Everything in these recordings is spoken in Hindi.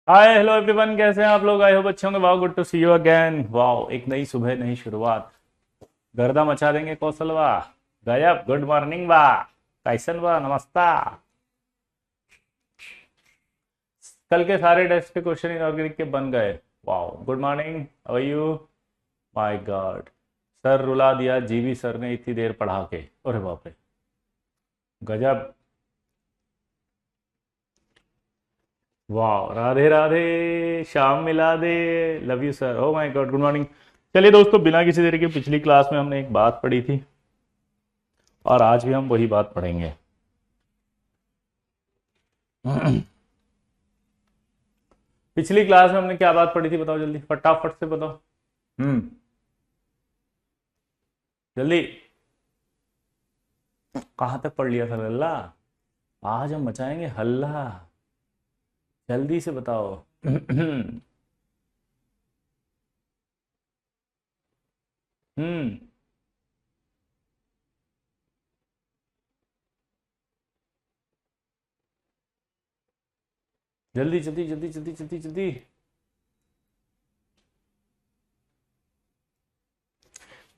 हाय हेलो एवरीवन, कैसे हैं आप लोग? आई होप अच्छे होंगे। Wow, good to see you again. Wow, एक नई सुबह, नई शुरुआत। गर्दा मचा देंगे कौशल वाह। गजब, गुड मॉर्निंग वाह। कैसन वाह, नमस्ता। कल के सारे टेस्ट के क्वेश्चन इनऑर्गेनिक के बन गए। Wow, good morning, how are you? My god, sir रुला दिया जीवी सर ने इतनी देर पढ़ा के। अरे बाप रे, गजब। वाह, राधे राधे, शाम मिला दे। Love you sir, oh my God, good morning. चलिए दोस्तों, बिना किसी देरी के, पिछली क्लास में हमने एक बात पढ़ी थी और आज भी हम वही बात पढ़ेंगे। पिछली क्लास में हमने क्या बात पढ़ी थी? बताओ जल्दी, फटाफट से बताओ। हम्म, जल्दी। कहाँ तक पढ़ लिया था लल्ला? आज हम मचाएंगे हल्ला। जल्दी से बताओ। हम्म। जल्दी जल्दी जल्दी जल्दी जल्दी जल्दी।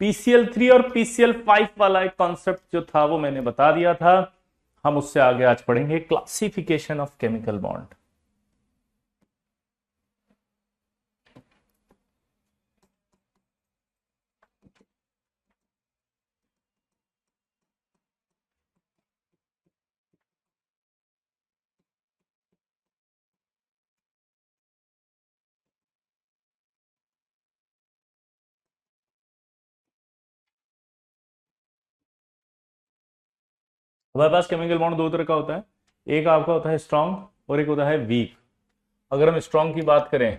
पीसीएल 3 और पीसीएल 5 वाला एक कॉन्सेप्ट जो था वो मैंने बता दिया था। हम उससे आगे आज पढ़ेंगे क्लासिफिकेशन ऑफ केमिकल बॉन्ड। हमारे पास केमिकल बॉन्ड दो तरह का होता है। एक आपका होता है स्ट्रांग और एक होता है वीक। अगर हम स्ट्रांग की बात करें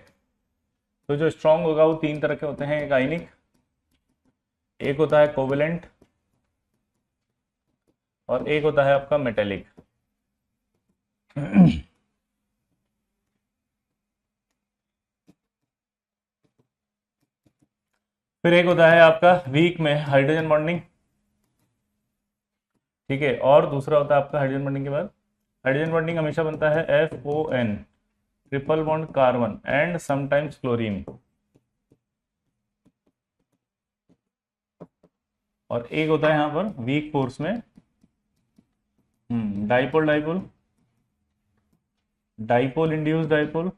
तो जो स्ट्रांग होगा वो तीन तरह के होते हैं। एक आयनिक, एक होता है कोवेलेंट और एक होता है आपका मेटेलिक। फिर एक होता है आपका वीक में हाइड्रोजन बॉन्डिंग। ठीक है, और दूसरा होता है आपका हाइड्रोजन बॉन्डिंग के बाद, हाइड्रोजन बॉन्डिंग हमेशा बनता है FON, triple bond carbon and sometimes chlorine. और एक होता है यहाँ पर वीक फोर्स में dipole dipole, dipole induce dipole,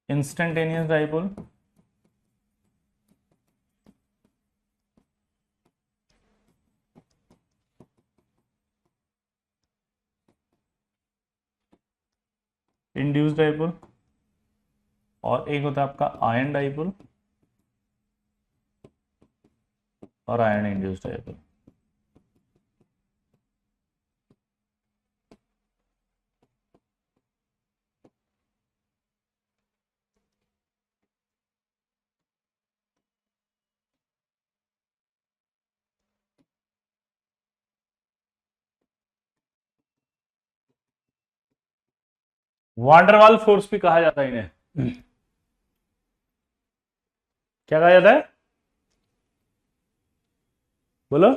instantaneous dipole, induce dipole, और एक होता है आपका आयन डाइपोल और ion induce dipole. Van der Waal force भी कहा जाता है इन्हें। क्या कहा जाता है? बोलो।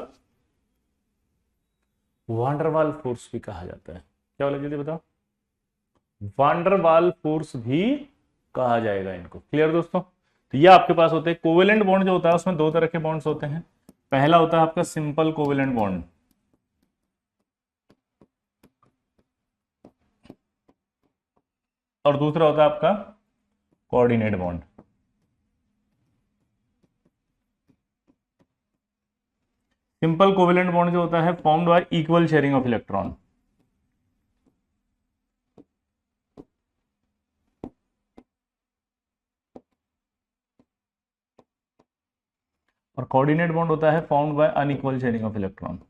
वांडरवाल फोर्स भी कहा जाता है। क्या बोला, जल्दी बताओ। वांडरवाल फोर्स भी कहा जाएगा इनको। क्लियर दोस्तों? तो ये आपके पास होते हैं कोवेलेंट बॉन्ड जो होता है उसमें दो तरह के बॉन्ड्स होते हैं। पहला होता है आपका सिंपल कोवेलेंट बॉन्ड और दूसरा होता है आपका coordinate bond. Simple covalent bond जो होता है formed y equal sharing of electron, और कोऑर्डिनेट बॉन्ड होता है formed by unequal sharing of electron.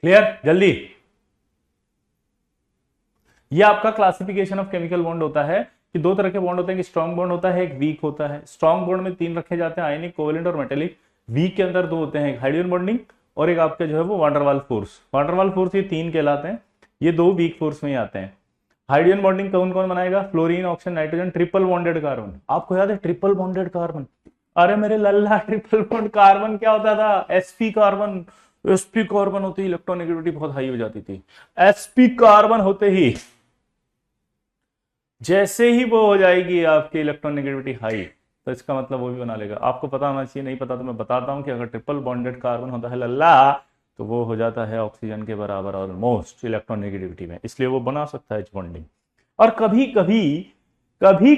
Clear? जल्दी। ये आपका क्लासिफिकेशन ऑफ केमिकल बॉन्ड होता है कि दो तरह के बॉन्ड होते हैं, कि स्ट्रॉन्ग बॉन्ड होता है, एक वीक होता है। स्ट्रॉन्ग बॉन्ड में तीन रखे जाते हैं, आयनिक, कोवेलेंट और मेटेलिक। वीक के अंदर दो होते हैं, एक हाइड्रोजन बॉन्डिंग और एक आपके जो है वो वांडरवाल फोर्स। वांडरवाल फोर्स ये तीन कहलाते हैं, ये दो वीक फोर्स में ही आते हैं। हाइड्रोजन बॉन्डिंग कौन कौन बनाएगा? Fluorine, oxygen, nitrogen. Triple bonded carbon, आपको याद है ट्रिपल बॉन्डेड कार्बन? अरे मेरे लल्ला, ट्रिपल बॉन्ड कार्बन क्या होता था? SP carbon. एसपी कार्बन होते ही इलेक्ट्रॉनिगेटिविटी बहुत हाई हो जाती थी। एसपी कार्बन होते ही, जैसे ही वो हो जाएगी आपकी इलेक्ट्रॉनिगेटिविटी हाई, तो इसका मतलब वो भी बना लेगा। आपको पता होना चाहिए, नहीं पता तो मैं बताता हूं कि अगर ट्रिपल बॉन्डेड कार्बन होता है लल्ला, तो वो हो जाता है ऑक्सीजन के बराबर ऑलमोस्ट इलेक्ट्रॉनिगेटिविटी में, इसलिए वो बना सकता है बॉन्डिंग। और कभी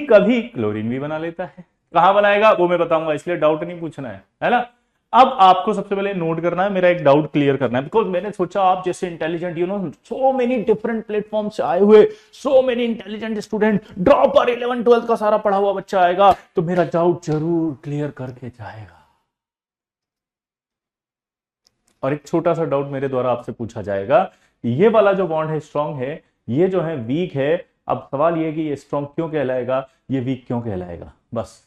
कभी क्लोरीन भी बना लेता है। कहां बनाएगा वो मैं बताऊंगा, इसलिए डाउट नहीं पूछना है ना। अब आपको सबसे पहले नोट करना है, मेरा एक डाउट क्लियर करना है, बिकॉज मैंने सोचा आप जैसे intelligent, so many different platform से आए हुए, so many intelligent student, drop पर 11 12 का सारा पढ़ा हुआ बच्चा आएगा तो मेरा डाउट जरूर क्लियर करके जाएगा। और एक छोटा सा डाउट मेरे द्वारा आपसे पूछा जाएगा, ये वाला जो बॉन्ड है स्ट्रॉन्ग है, ये जो है वीक है। अब सवाल ये कि ये स्ट्रॉन्ग क्यों कहलाएगा, ये वीक क्यों कहलाएगा? बस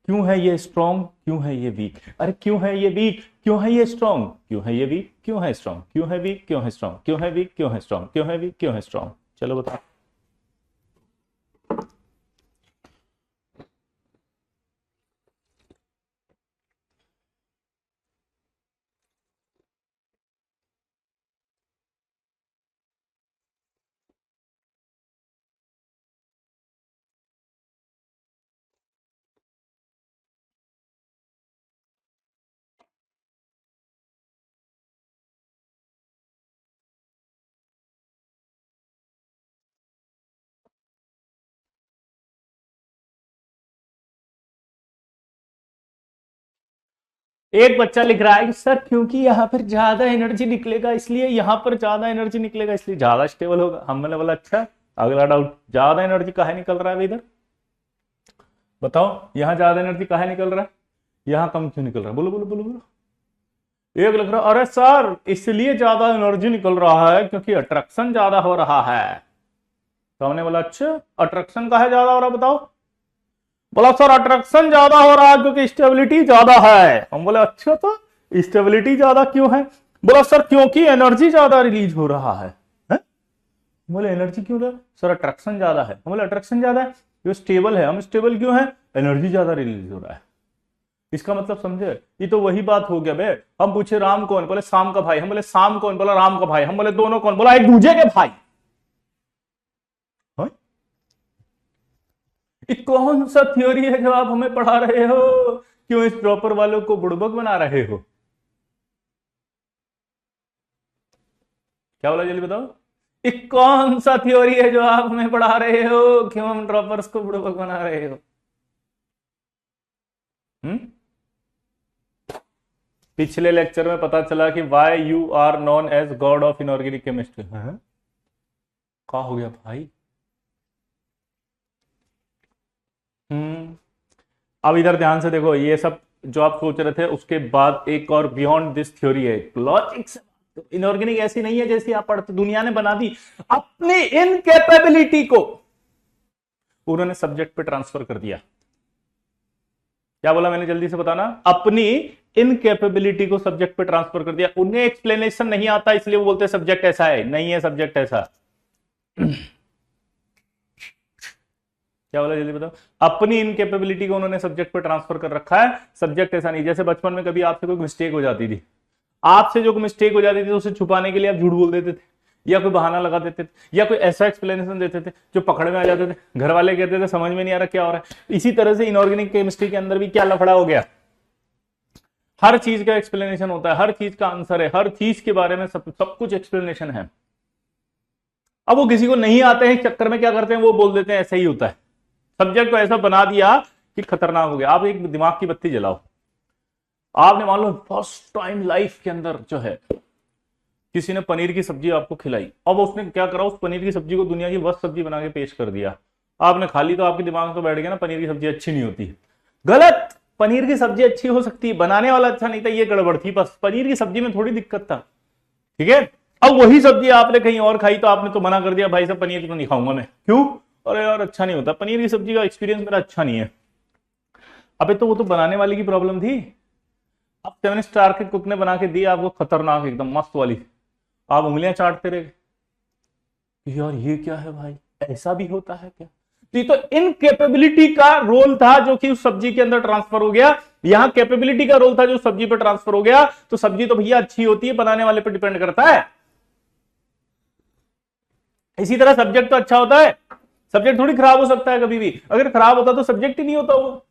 क्यों है ये स्ट्रॉन्ग, क्यों है ये वीक? अरे क्यों है ये वीक, क्यों है ये स्ट्रॉन्ग, क्यों है ये वीक, क्यों है स्ट्रॉन्ग, क्यों है वीक, क्यों है स्ट्रॉन्ग, क्यों है वीक, क्यों है स्ट्रॉन्ग, क्यों है वीक, क्यों है स्ट्रॉन्ग? चलो बताओ। एक बच्चा लिख रहा है कि सर क्योंकि यहां पर ज्यादा एनर्जी निकलेगा इसलिए, यहां पर ज्यादा एनर्जी निकलेगा इसलिए ज्यादा स्टेबल होगा। हमने बोला अच्छा, अगला डाउट, ज्यादा एनर्जी काहे निकल रहा है इधर? बताओ, यहां ज्यादा एनर्जी काहे निकल रहा है, यहां कम क्यों निकल रहा है? बोलो बोलो बोलो बोलो। एक लिख रहा है अरे सर इसलिए ज्यादा एनर्जी निकल रहा है क्योंकि अट्रैक्शन ज्यादा हो रहा है। तो हमने बोला अच्छा, अट्रैक्शन काहे ज्यादा हो रहा है बताओ? बोला सर अट्रैक्शन ज्यादा हो रहा है क्योंकि स्टेबिलिटी ज्यादा है। हम बोले अच्छा, तो स्टेबिलिटी ज्यादा क्यों है? बोला सर क्योंकि एनर्जी ज्यादा रिलीज हो रहा है। बोले एनर्जी क्यों रहा है? सर अट्रैक्शन ज्यादा है। हम बोले अट्रैक्शन ज्यादा है, जो स्टेबल है, हम स्टेबल क्यों है? एनर्जी ज्यादा रिलीज हो रहा है। इसका मतलब समझे? ये तो वही बात हो गया बे। हम पूछे राम कौन? बोले शाम का भाई। हम बोले शाम कौन? बोला राम का भाई। हम बोले दोनों कौन? बोला एक दूजे के भाई। कौन सा थ्योरी है जो आप हमें पढ़ा रहे हो? क्यों इस ड्रॉपर वालों को बुड़बक बना रहे हो? क्या बोला जल्दी बताओ। एक कौन सा थ्योरी है जो आप हमें पढ़ा रहे हो? क्यों हम ड्रॉपर्स को बुड़बक बना रहे हो? पिछले लेक्चर में पता चला कि why you are known as god of inorganic chemistry. क्या हो गया भाई? अब इधर ध्यान से देखो, ये सब जो आप सोच रहे थे उसके बाद एक और बियॉन्ड दिस थ्योरी है, लॉजिक से। इनऑर्गेनिक ऐसी नहीं है जैसी आप पढ़ते, दुनिया ने बना दी। अपनी इनकेपेबिलिटी को उन्होंने सब्जेक्ट पे ट्रांसफर कर दिया। क्या बोला मैंने, जल्दी से बताना। अपनी इनकेपेबिलिटी को सब्जेक्ट पे ट्रांसफर कर दिया। उन्हें एक्सप्लेनेशन नहीं आता इसलिए वो बोलते सब्जेक्ट ऐसा है, नहीं है सब्जेक्ट ऐसा। क्या बोला जल्दी बताओ। अपनी इनकेपेबिलिटी को उन्होंने सब्जेक्ट पे ट्रांसफर कर रखा है, सब्जेक्ट ऐसा नहीं। जैसे बचपन में कभी आपसे कोई मिस्टेक हो जाती थी, आपसे जो मिस्टेक हो जाती थी उसे छुपाने के लिए आप झूठ बोल देते थे, या कोई बहाना लगा देते थे, या कोई ऐसा एक्सप्लेनेशन देते थे जो पकड़ में आ जाते थे। घर वाले कहते थे समझ में नहीं आ रहा क्या हो रहा है। इसी तरह से इनऑर्गेनिक केमिस्ट्री के अंदर भी क्या लफड़ा हो गया। हर चीज का एक्सप्लेनेशन होता है, हर चीज का आंसर है, हर चीज के बारे में सब कुछ एक्सप्लेनेशन है। अब वो किसी को नहीं आते हैं, चक्कर में क्या करते हैं, वो बोल देते हैं ऐसा ही होता है। सब्जेक्ट को ऐसा बना दिया कि खतरनाक हो गया। आप एक दिमाग की बत्ती जलाओ। आपने मान लो फर्स्ट टाइम लाइफ के अंदर जो है किसी ने पनीर की सब्जी आपको खिलाई, अब उसने क्या करा, उस पनीर की सब्जी को दुनिया की वर्स्ट सब्जी बना के पेश कर दिया। आपने खा ली तो आपके दिमाग में तो बैठ गया ना, पनीर की सब्जी अच्छी नहीं होती। गलत। पनीर की सब्जी अच्छी हो सकती है, बनाने वाला अच्छा नहीं था, ये गड़बड़ थी बस। पनीर की सब्जी में थोड़ी दिक्कत था, ठीक है। अब वही सब्जी आपने कहीं और खाई तो आपने तो मना कर दिया, भाई साहब पनीर तो नहीं खाऊंगा मैं। क्यों? अरे यार अच्छा नहीं होता पनीर की सब्जी का, एक्सपीरियंस मेरा अच्छा नहीं है। अबे तो वो तो बनाने वाले की प्रॉब्लम थी। अब 7 स्टार के कुक ने बना के दी आपको खतरनाक एकदम मस्त वाली, आप उंगलियां चाटते रहे यार ये क्या है भाई, ऐसा भी होता है क्या? तो ये तो इनकेपेबिलिटी का रोल था जो कि उस सब्जी के अंदर ट्रांसफर हो गया। यहां कैपेबिलिटी का रोल था जो सब्जी पे ट्रांसफर हो गया। तो सब्जी तो भैया अच्छी होती है, बनाने वाले पे डिपेंड करता है। इसी तरह सब्जेक्ट तो अच्छा होता है, सब्जेक्ट थोड़ी खराब हो सकता है कभी भी। अगर खराब होता तो सब्जेक्ट ही नहीं होता वो,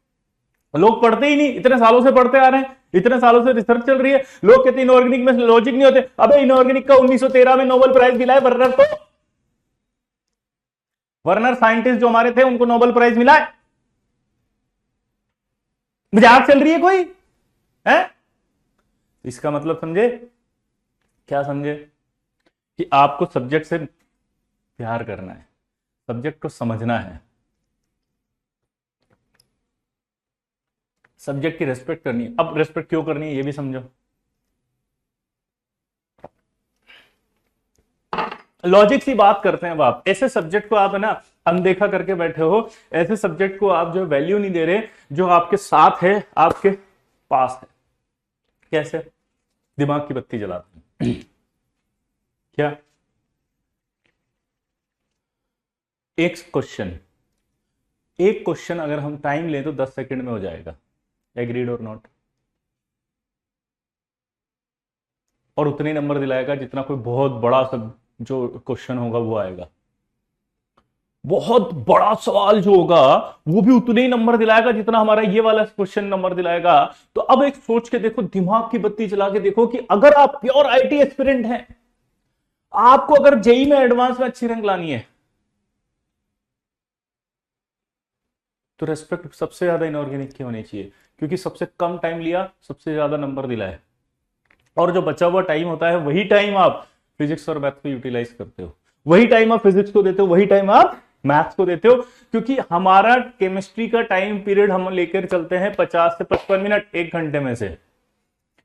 लोग पढ़ते ही नहीं, इतने सालों से पढ़ते आ रहे हैं, इतने सालों से रिसर्च चल रही है। लोग कहते हैं इनऑर्गेनिक में लॉजिक नहीं होते। अबे इनऑर्गेनिक का 1913 में नोबेल प्राइज मिला है वर्नर को। वर्नर साइंटिस्ट जो हमारे थे उनको नोबेल प्राइज मिला है। मजाक चल रही है कोई है? इसका मतलब समझे? क्या समझे? कि आपको सब्जेक्ट से प्यार करना है, सब्जेक्ट को समझना है, सब्जेक्ट की रेस्पेक्ट करनी है। अब रेस्पेक्ट क्यों करनी है ये भी समझो। लॉजिक सी बात करते हैं। अब आप ऐसे सब्जेक्ट को आप है ना अनदेखा करके बैठे हो, ऐसे सब्जेक्ट को आप जो वैल्यू नहीं दे रहे जो आपके साथ है, आपके पास है। कैसे? दिमाग की बत्ती जलाते हैं क्या? एक क्वेश्चन अगर हम टाइम लें तो 10 सेकंड में हो जाएगा। एग्रीड और नॉट? और उतने नंबर दिलाएगा जितना कोई बहुत बड़ा सब जो क्वेश्चन होगा वो आएगा। बहुत बड़ा सवाल जो होगा वो भी उतने ही नंबर दिलाएगा जितना हमारा ये वाला क्वेश्चन नंबर दिलाएगा। तो अब एक सोच के देखो, दिमाग की बत्ती जला के देखो कि अगर आप प्योर आईटी एस्पिरेंट हैं, आपको अगर जेई में एडवांस में अच्छी रैंक लानी है तो रेस्पेक्ट सबसे ज्यादा इनऑर्गेनिक की होनी चाहिए, क्योंकि सबसे कम टाइम लिया, सबसे ज्यादा नंबर दिलाए, और जो बचा हुआ टाइम होता है वही टाइम आप फिजिक्स और मैथ को यूटिलाइज करते हो, वही टाइम आप फिजिक्स को देते हो, वही टाइम आप मैथ्स को देते हो। क्योंकि हमारा केमिस्ट्री का टाइम पीरियड हम लेकर चलते हैं 50 से 55 मिनट, 1 घंटे में से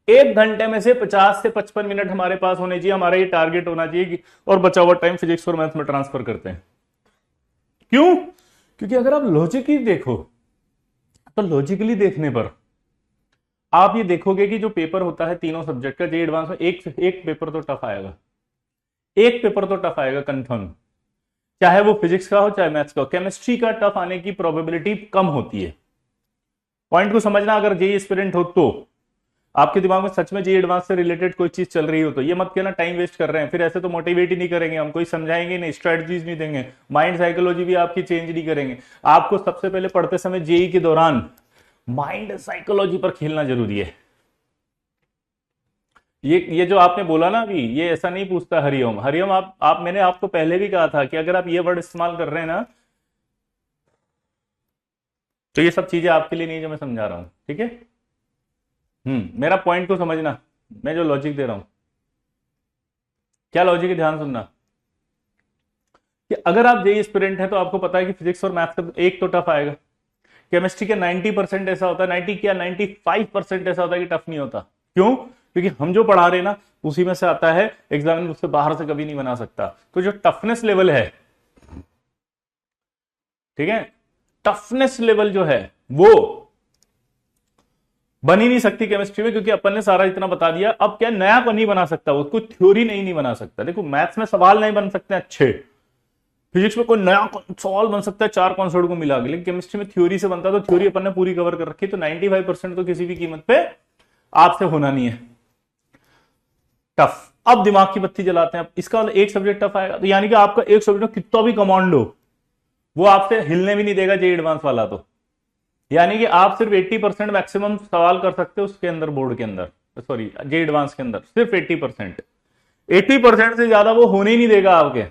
1 घंटे में से 50 से 55 मिनट हमारे पास होने चाहिए, हमारा ये टारगेट होना चाहिए। और बचा हुआ टाइम फिजिक्स और मैथ्स में ट्रांसफर करते हैं। क्यों? क्योंकि अगर आप लॉजिकली देखो तो लॉजिकली देखने पर आप ये देखोगे कि जो पेपर होता है तीनों सब्जेक्ट का जे एडवांस में, एक पेपर तो टफ आएगा, एक पेपर तो टफ आएगा कंफर्म, चाहे वो फिजिक्स का हो चाहे मैथ्स का हो। केमिस्ट्री का टफ आने की प्रोबेबिलिटी कम होती है। पॉइंट को समझना, अगर जेई एस्पिरेंट हो तो आपके दिमाग में सच में जेई एडवांस से रिलेटेड कोई चीज चल रही हो तो ये मत कहना टाइम वेस्ट कर रहे हैं, फिर ऐसे तो मोटिवेट ही नहीं करेंगे हम, कोई समझाएंगे नहीं, स्ट्रेटजीज नहीं देंगे, माइंड साइकोलॉजी भी आपकी चेंज नहीं करेंगे। आपको सबसे पहले पढ़ते समय जेई के दौरान माइंड साइकोलॉजी पर खेलना जरूरी है। ये जो आपने बोला ना अभी, ये ऐसा नहीं पूछता हरिओम हरिओम। आप मैंने आपको पहले भी कहा था कि अगर आप ये वर्ड इस्तेमाल कर रहे हैं ना तो ये सब चीजें आपके लिए नहीं जो मैं समझा रहा हूं, ठीक है? मेरा पॉइंट को समझना, मैं जो लॉजिक दे रहा हूं क्या लॉजिक है, ध्यान सुनना। कि अगर आप जेई एस्पिरेंट हैं तो आपको पता है कि फिजिक्स और मैथ्स का एक तो टफ आएगा। केमिस्ट्री के 90% ऐसा होता है, 90 क्या 95% ऐसा होता है कि टफ नहीं होता। क्यों? क्योंकि हम जो पढ़ा रहे ना उसी में से आता है, एग्जामिनर उससे बाहर से कभी नहीं बना सकता। तो जो टफनेस लेवल है, ठीक है, टफनेस लेवल जो है वो बन ही नहीं सकती केमिस्ट्री में, क्योंकि अपन ने सारा इतना बता दिया। अब क्या नया को नहीं बना सकता, वो कोई थ्योरी नहीं बना सकता। देखो मैथ्स में सवाल नहीं बन सकते अच्छे, फिजिक्स में कोई नया सवाल बन सकता है 4 कॉन्सेप्ट को मिला के, लेकिन केमिस्ट्री में थ्योरी से बनता है। तो थ्योरी अपन ने पूरी कवर कर रखी, तो 95% तो किसी भी कीमत पे आपसे होना नहीं है टफ। अब दिमाग की बत्ती जलाते हैं। अब इसका मतलब एक सब्जेक्ट टफ आएगा, तो यानी कि आपका एक सब्जेक्ट कितना भी कमांड हो वो आपसे हिलने भी नहीं देगा जे एडवांस वाला। तो यानी कि आप सिर्फ 80% मैक्सिमम सवाल कर सकते हो उसके अंदर, बोर्ड के अंदर, सॉरी जे एडवांस के अंदर सिर्फ 80%। 80% से ज्यादा वो होने ही नहीं देगा आपके।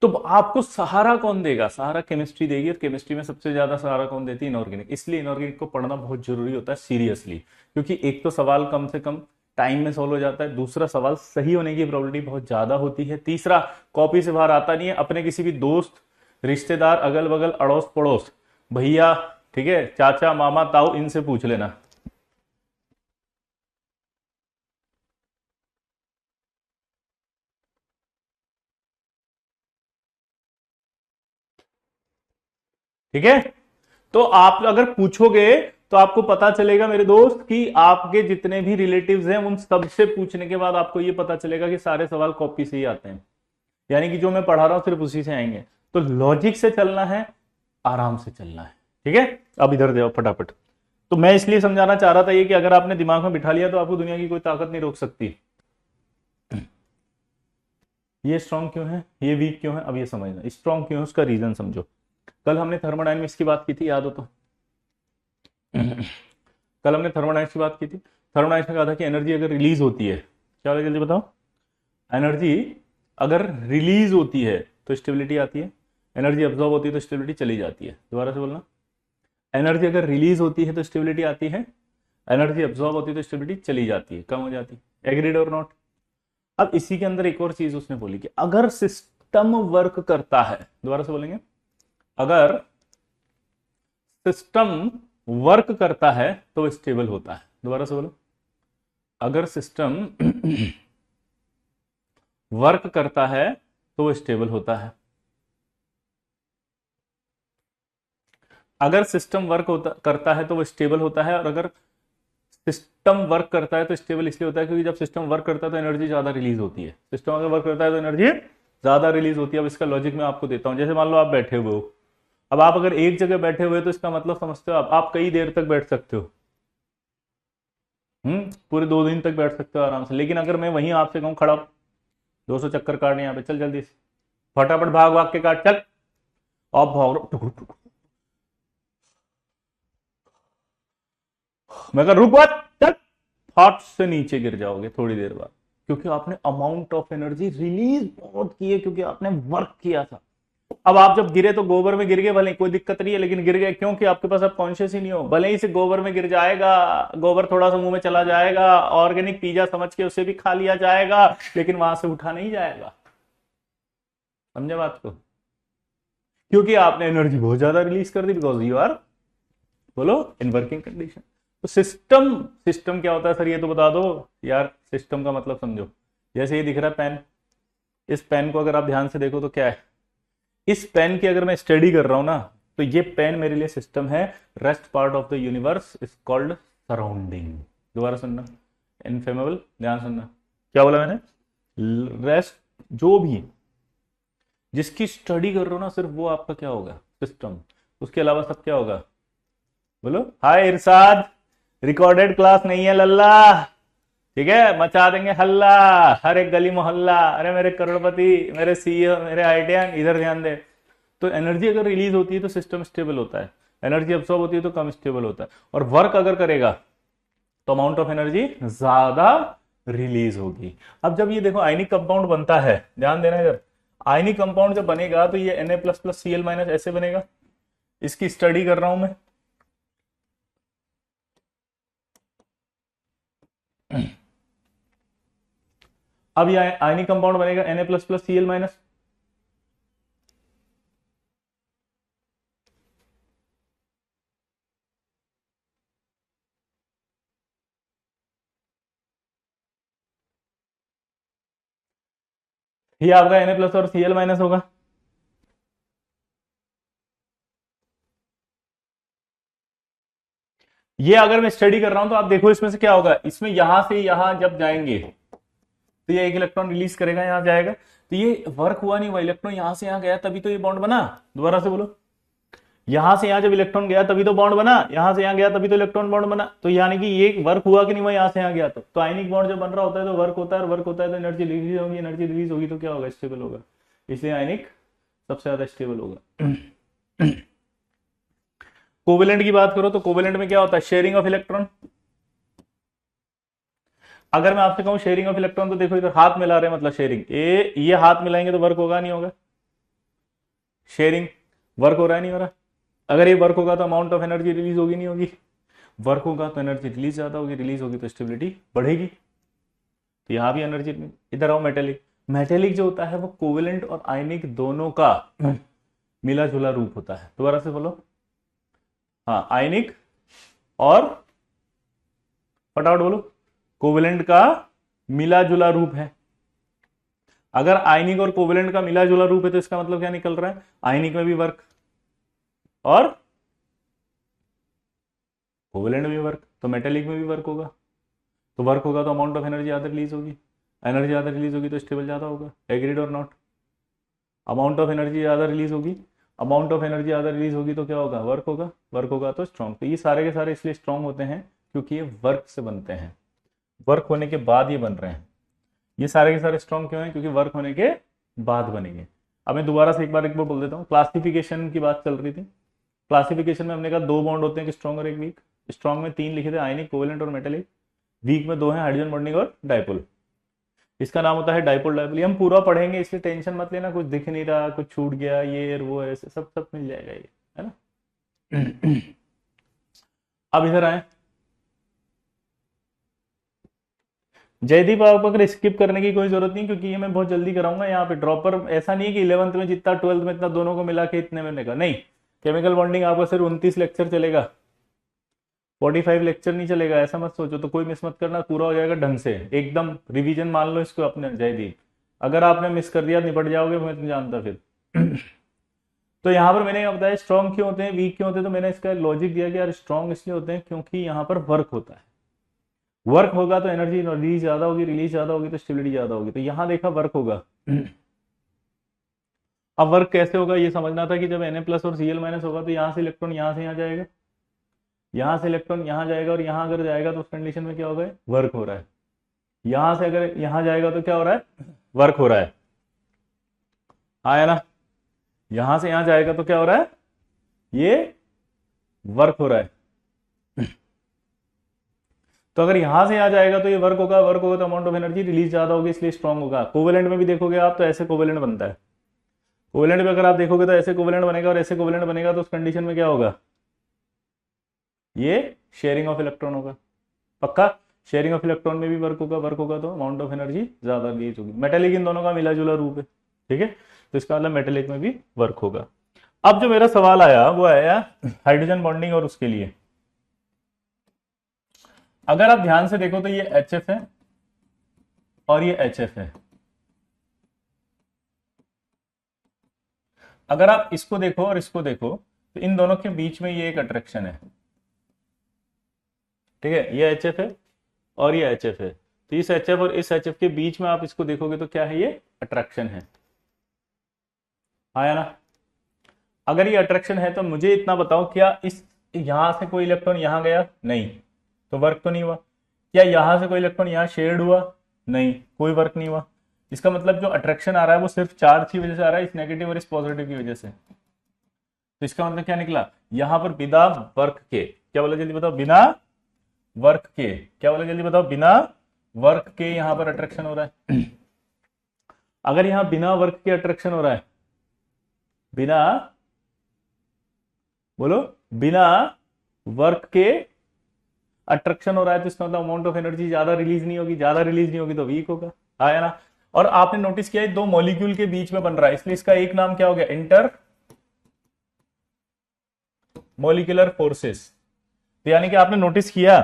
तो आपको सहारा कौन देगा? सहारा केमिस्ट्री देगी, और केमिस्ट्री में सबसे ज्यादा सहारा कौन देती है? इनऑर्गेनिक। इसलिए इनऑर्गेनिक को पढ़ना बहुत जरूरी होता है सीरियसली, क्योंकि एक तो सवाल कम से कम टाइम में सॉल्व हो जाता है, दूसरा सवाल सही होने की प्रोबेबिलिटी बहुत ज्यादा होती है, तीसरा कॉपी से बाहर आता नहीं है। अपने किसी भी दोस्त, रिश्तेदार, अगल बगल, अड़ोस पड़ोस, भैया, ठीक है, चाचा, मामा, ताऊ, इनसे पूछ लेना। ठीक है। तो आप अगर पूछोगे तो आपको पता चलेगा मेरे दोस्त कि आपके जितने भी रिलेटिव्स हैं उन सबसे पूछने के बाद आपको ये पता चलेगा कि सारे सवाल कॉपी से ही आते हैं, यानी कि जो मैं पढ़ा रहा हूं सिर्फ उसी से आएंगे। तो लॉजिक से चलना है, आराम से चलना है, ठीक है। अब इधर देखो फटाफट। तो मैं इसलिए समझाना चाह रहा था ये कि अगर आपने दिमाग में बिठा लिया तो आपको दुनिया की कोई ताकत नहीं रोक सकती। ये स्ट्रांग क्यों है, ये वीक क्यों है, अब ये समझना। स्ट्रांग क्यों है उसका रीजन समझो। कल हमने थर्मोडायनेमिक्स की बात की थी, याद हो तो? कल हमने थर्मोडायनेमिक्स की बात की थी। थर्मोडायनेमिक्स में कहा था कि एनर्जी अगर रिलीज होती है, क्या होगा जल्दी बताओ। एनर्जी अगर रिलीज होती है तो स्टेबिलिटी आती है, एनर्जी अब्सॉर्ब होती है तो स्टेबिलिटी चली जाती है। दोबारा से बोलना। एनर्जी अगर रिलीज होती है तो स्टेबिलिटी आती है, एनर्जी अब्सॉर्ब होती है तो स्टेबिलिटी चली जाती है, कम हो जाती है। एग्रीड और नॉट? अब इसी के अंदर एक और चीज उसने बोली कि अगर सिस्टम वर्क करता है, दोबारा से बोलेंगे, अगर सिस्टम वर्क करता है तो वो स्टेबल होता है। दोबारा से बोलो। अगर सिस्टम वर्क करता है तो वो स्टेबल होता है। अगर सिस्टम वर्क करता है तो वो स्टेबल होता है, और अगर सिस्टम वर्क करता है तो स्टेबल इसलिए होता है क्योंकि जब सिस्टम वर्क करता है तो एनर्जी ज्यादा रिलीज होती है। सिस्टम अगर वर्क करता है तो एनर्जी ज्यादा रिलीज होती है। अब इसका लॉजिक मैं आपको देता हूं। जैसे मान लो आप बैठे हुए हो, अब आप अगर एक जगह बैठे हुए तो इसका मतलब समझते हो आप कई देर तक बैठ सकते हो। पूरे 2 दिन तक बैठ सकते हो आराम से। लेकिन अगर मैं वहीं आपसे कहूं खड़ा 200 चक्कर काटने, यहाँ पे चल जल्दी से, फटाफट भाग भाग के काट, चल। आप भाग, मैं कह रुक बात, चल, फट से नीचे गिर जाओगे थोड़ी देर बाद, क्योंकि आपने अमाउंट ऑफ एनर्जी रिलीज बहुत की है, क्योंकि आपने वर्क किया था। अब आप जब गिरे तो गोबर में गिर गए, भले कोई दिक्कत नहीं है, लेकिन गिर गए क्योंकि आपके पास अब कॉन्शियस ही नहीं हो। भले ही से गोबर में गिर जाएगा, गोबर थोड़ा सा मुंह में चला जाएगा, ऑर्गेनिक पिज्जा समझ के उसे भी खा लिया जाएगा, लेकिन वहां से उठा नहीं जाएगा। समझे बात को? क्योंकि आपने एनर्जी बहुत ज्यादा रिलीज कर दी, बिकॉज यू आर, बोलो, इन वर्किंग कंडीशन। तो सिस्टम, सिस्टम क्या होता है सर ये तो बता दो यार। सिस्टम का मतलब समझो। जैसे ये दिख रहा है पेन, इस पेन को अगर आप ध्यान से देखो तो क्या है, इस पेन की अगर मैं स्टडी कर रहा हूं ना, तो ये पेन मेरे लिए सिस्टम है। Rest part of the universe is called surrounding. दोबारा सुनना, इनफेमेबल, ध्यान सुनना। क्या बोला मैंने? रेस्ट, जो भी जिसकी स्टडी कर रहे हो ना, सिर्फ वो आपका क्या होगा, सिस्टम। उसके अलावा सब क्या होगा? बोलो। हाय इरशाद, रिकॉर्डेड क्लास नहीं है लल्ला, ठीक है? मचा देंगे हल्ला हर एक गली मोहल्ला। अरे मेरे करोड़पति, मेरे सीईओ, मेरे आइडियन, इधर ध्यान दे। तो एनर्जी अगर रिलीज होती है तो सिस्टम स्टेबल होता है, एनर्जी अब्सॉर्ब होती है तो कम स्टेबल होता है, और वर्क अगर करेगा तो अमाउंट ऑफ एनर्जी ज्यादा रिलीज होगी। अब जब ये देखो आयनिक कंपाउंड बनता है, ध्यान देना इधर, आयनिक कंपाउंड जब बनेगा तो ये Na++Cl- ऐसे बनेगा। इसकी स्टडी कर रहा हूं मैं। अब ये आयनिक कंपाउंड बनेगा Na++Cl-। ये आपका Na+ और Cl- होगा। ये अगर मैं स्टडी कर रहा हूं तो आप देखो इसमें से क्या होगा, इसमें यहां से यहां जब जाएंगे तो ये एक इलेक्ट्रॉन रिलीज करेगा, यहां जाएगा, तो ये वर्क हुआ नहीं हुआ, इलेक्ट्रॉन यहां से यहां गया तभी तो ये बॉन्ड बना। दोबारा से बोलो। यहां से यहां जब इलेक्ट्रॉन गया तभी तो बॉन्ड बना, यहां से यहां गया तभी तो इलेक्ट्रॉन बॉन्ड बना। तो यानी कि ये वर्क हुआ कि नहीं हुआ, यहां से यहां गया तो आयनिक बॉन्ड जब बन रहा होता है तो वर्क होता है, और वर्क होता है तो एनर्जी रिलीज होगी, एनर्जी रिलीज होगी तो क्या होगा, स्टेबल होगा। इसलिए आयनिक सबसे ज्यादा स्टेबल होगा। कोवेलेंट की बात करो तो कोवेलेंट में क्या होता है, शेयरिंग ऑफ इलेक्ट्रॉन। अगर मैं आपसे कहूं शेयरिंग ऑफ इलेक्ट्रॉन, तो देखो इधर हाथ मिला रहे हैं, मतलब शेयरिंग, ये हाथ मिलाएंगे तो वर्क होगा नहीं होगा? शेयरिंग, वर्क हो रहा है नहीं हो रहा? अगर ये वर्क होगा तो अमाउंट ऑफ एनर्जी रिलीज होगी नहीं होगी? वर्क होगा तो एनर्जी रिलीज ज्यादा होगी, रिलीज होगी तो स्टेबिलिटी बढ़ेगी। तो यहां भी एनर्जी। इधर आओ, मेटेलिक। मेटेलिक जो होता है वो कोवेलेंट और आयनिक दोनों का मिला जुला रूप होता है। दोबारा से बोलो। हाँ, आयनिक और, फटाफट बोलो, कोवेलेंट का मिला जुला रूप है। अगर आयनिक और कोवेलेंट का मिला जुला रूप है तो इसका मतलब क्या निकल रहा है, आयनिक में भी वर्क और कोवेलेंट भी वर्क, तो मेटेलिक में भी वर्क होगा। तो वर्क होगा तो अमाउंट ऑफ एनर्जी ज़्यादा रिलीज होगी, एनर्जी ज़्यादा रिलीज होगी तो स्टेबल ज़्यादा होगा। एग्रीड और नॉट? अमाउंट ऑफ एनर्जी ज़्यादा रिलीज होगी, अमाउंट ऑफ एनर्जी ज़्यादा रिलीज होगी तो क्या होगा? वर्क होगा, वर्क होगा तो स्ट्रॉन्ग। तो ये सारे के सारे इसलिए स्ट्रॉन्ग होते हैं क्योंकि ये वर्क से बनते हैं, वर्क होने के बाद ये बन रहे हैं। ये सारे के सारे स्ट्रॉन्ग क्यों हैं? क्योंकि वर्क होने के बाद बनेंगे। अब मैं दोबारा से एक बार बोल देता हूँ, क्लासिफिकेशन की बात चल रही थी। क्लासिफिकेशन में हमने कहा 2 बॉन्ड होते हैं, स्ट्रॉन्ग और एक वीक। स्ट्रॉन्ग में 3 लिखे थे, आयनिक, कोवेलेंट और मेटेलिक। वीक में 2 हैं, हाइड्रोजन बॉन्डिंग और डाइपोल। इसका नाम होता है डाइपोल डाइपोल। ये हम पूरा पढ़ेंगे इसलिए टेंशन मत लेना, कुछ दिख नहीं रहा, कुछ छूट गया, ये वो ऐसे सब सब मिल जाएगा ये, है ना। अब इधर आए, जयदीप आप अगर स्किप करने की कोई जरूरत नहीं क्योंकि ये मैं बहुत जल्दी कराऊंगा। यहाँ पे ड्रॉपर ऐसा नहीं कि 11th में जितना 12th में इतना दोनों को मिला के इतने में का नहीं। केमिकल बॉन्डिंग आपका सिर्फ 29 लेक्चर चलेगा, 45 लेक्चर नहीं चलेगा, ऐसा मत सोचो। तो कोई मिस मत करना, पूरा हो जाएगा ढंग से, एकदम रिवीजन मान लो इसको अपने जयदीप। अगर आपने मिस कर दिया निपट जाओगे, मैं तो जानता फिर। तो यहाँ पर मैंने बताया स्ट्रॉन्ग क्यों होते हैं, वीक क्यों होते हैं। तो मैंने इसका लॉजिक दिया कि यार स्ट्रॉन्ग इसलिए होते हैं क्योंकि यहाँ पर वर्क होता है। वर्क होगा तो एनर्जी रिलीज ज्यादा होगी, रिलीज ज्यादा होगी तो स्टेबिलिटी ज्यादा होगी। तो यहाँ देखा वर्क होगा। अब वर्क कैसे होगा ये समझना था कि जब Na+ और Cl- होगा तो यहाँ से इलेक्ट्रॉन यहाँ से यहाँ जाएगा, यहाँ से इलेक्ट्रॉन यहाँ जाएगा, और यहाँ अगर जाएगा तो उस कंडीशन में क्या होगा? वर्क हो रहा है। यहाँ से अगर यहाँ जाएगा तो क्या हो रहा है? वर्क हो रहा है। आया ना? यहां से यहां जाएगा तो क्या हो रहा है? ये वर्क हो रहा है। तो अगर यहां से यहां जाएगा तो ये वर्क होगा, वर्क होगा तो अमाउंट ऑफ एनर्जी रिलीज ज्यादा होगी, इसलिए स्ट्रॉन्ग होगा। कोवेलेंट में भी देखोगे आप तो ऐसे कोवेलेंट बनता है। कोवेलेंट में अगर आप देखोगे तो ऐसे कोवेलेंट बनेगा और ऐसे कोवेलेंट बनेगा, तो उस कंडीशन में क्या होगा? ये शेयरिंग ऑफ इलेक्ट्रॉन होगा। पक्का? शेयरिंग ऑफ इलेक्ट्रॉन में भी वर्क होगा, वर्क होगा तो अमाउंट ऑफ एनर्जी ज्यादा रिलीज होगी। मेटेलिक इन दोनों का मिला जुला रूप है, ठीक है। तो इसका मतलब मेटेलिक में भी वर्क होगा। अब जो मेरा सवाल आया वो आया हाइड्रोजन बॉन्डिंग और उसके लिए। अगर आप ध्यान से देखो तो ये HF है और ये HF है। अगर आप इसको देखो और इसको देखो तो इन दोनों के बीच में ये एक अट्रैक्शन है, ठीक है। ये HF है और ये HF है। तो इस HF और इस HF के बीच में आप इसको देखोगे तो क्या है? ये अट्रैक्शन है। आया ना? अगर ये अट्रैक्शन है तो मुझे इतना बताओ, क्या इस यहां से कोई इलेक्ट्रॉन यहां गया? नहीं, तो वर्क तो नहीं हुआ। क्या यहां से कोई इलेक्ट्रॉन यहां शेयर्ड हुआ? नहीं, कोई वर्क नहीं हुआ। इसका मतलब जो अट्रैक्शन आ रहा है वो सिर्फ चार्ज की वजह से आ रहा है, इस नेगेटिव और इस पॉजिटिव की वजह से। तो इसका मतलब क्या निकला? यहां पर बिना वर्क के, क्या बोला जल्दी बताओ? बिना वर्क के, क्या बोला जल्दी बताओ? बिना वर्क के यहां पर अट्रैक्शन हो रहा है। अगर यहां बिना वर्क के अट्रैक्शन हो रहा है, बिना, बोलो, बिना वर्क के अट्रैक्शन हो रहा है, तो इसका मतलब अमाउंट ऑफ एनर्जी ज्यादा रिलीज नहीं होगी, ज्यादा रिलीज नहीं होगी तो वीक होगा। आया ना? और आपने नोटिस किया है 2 मॉलिक्यूल के बीच में बन रहा है, इसलिए इसका एक नाम क्या हो गया? Inter molecular forces. तो यानी कि आपने नोटिस किया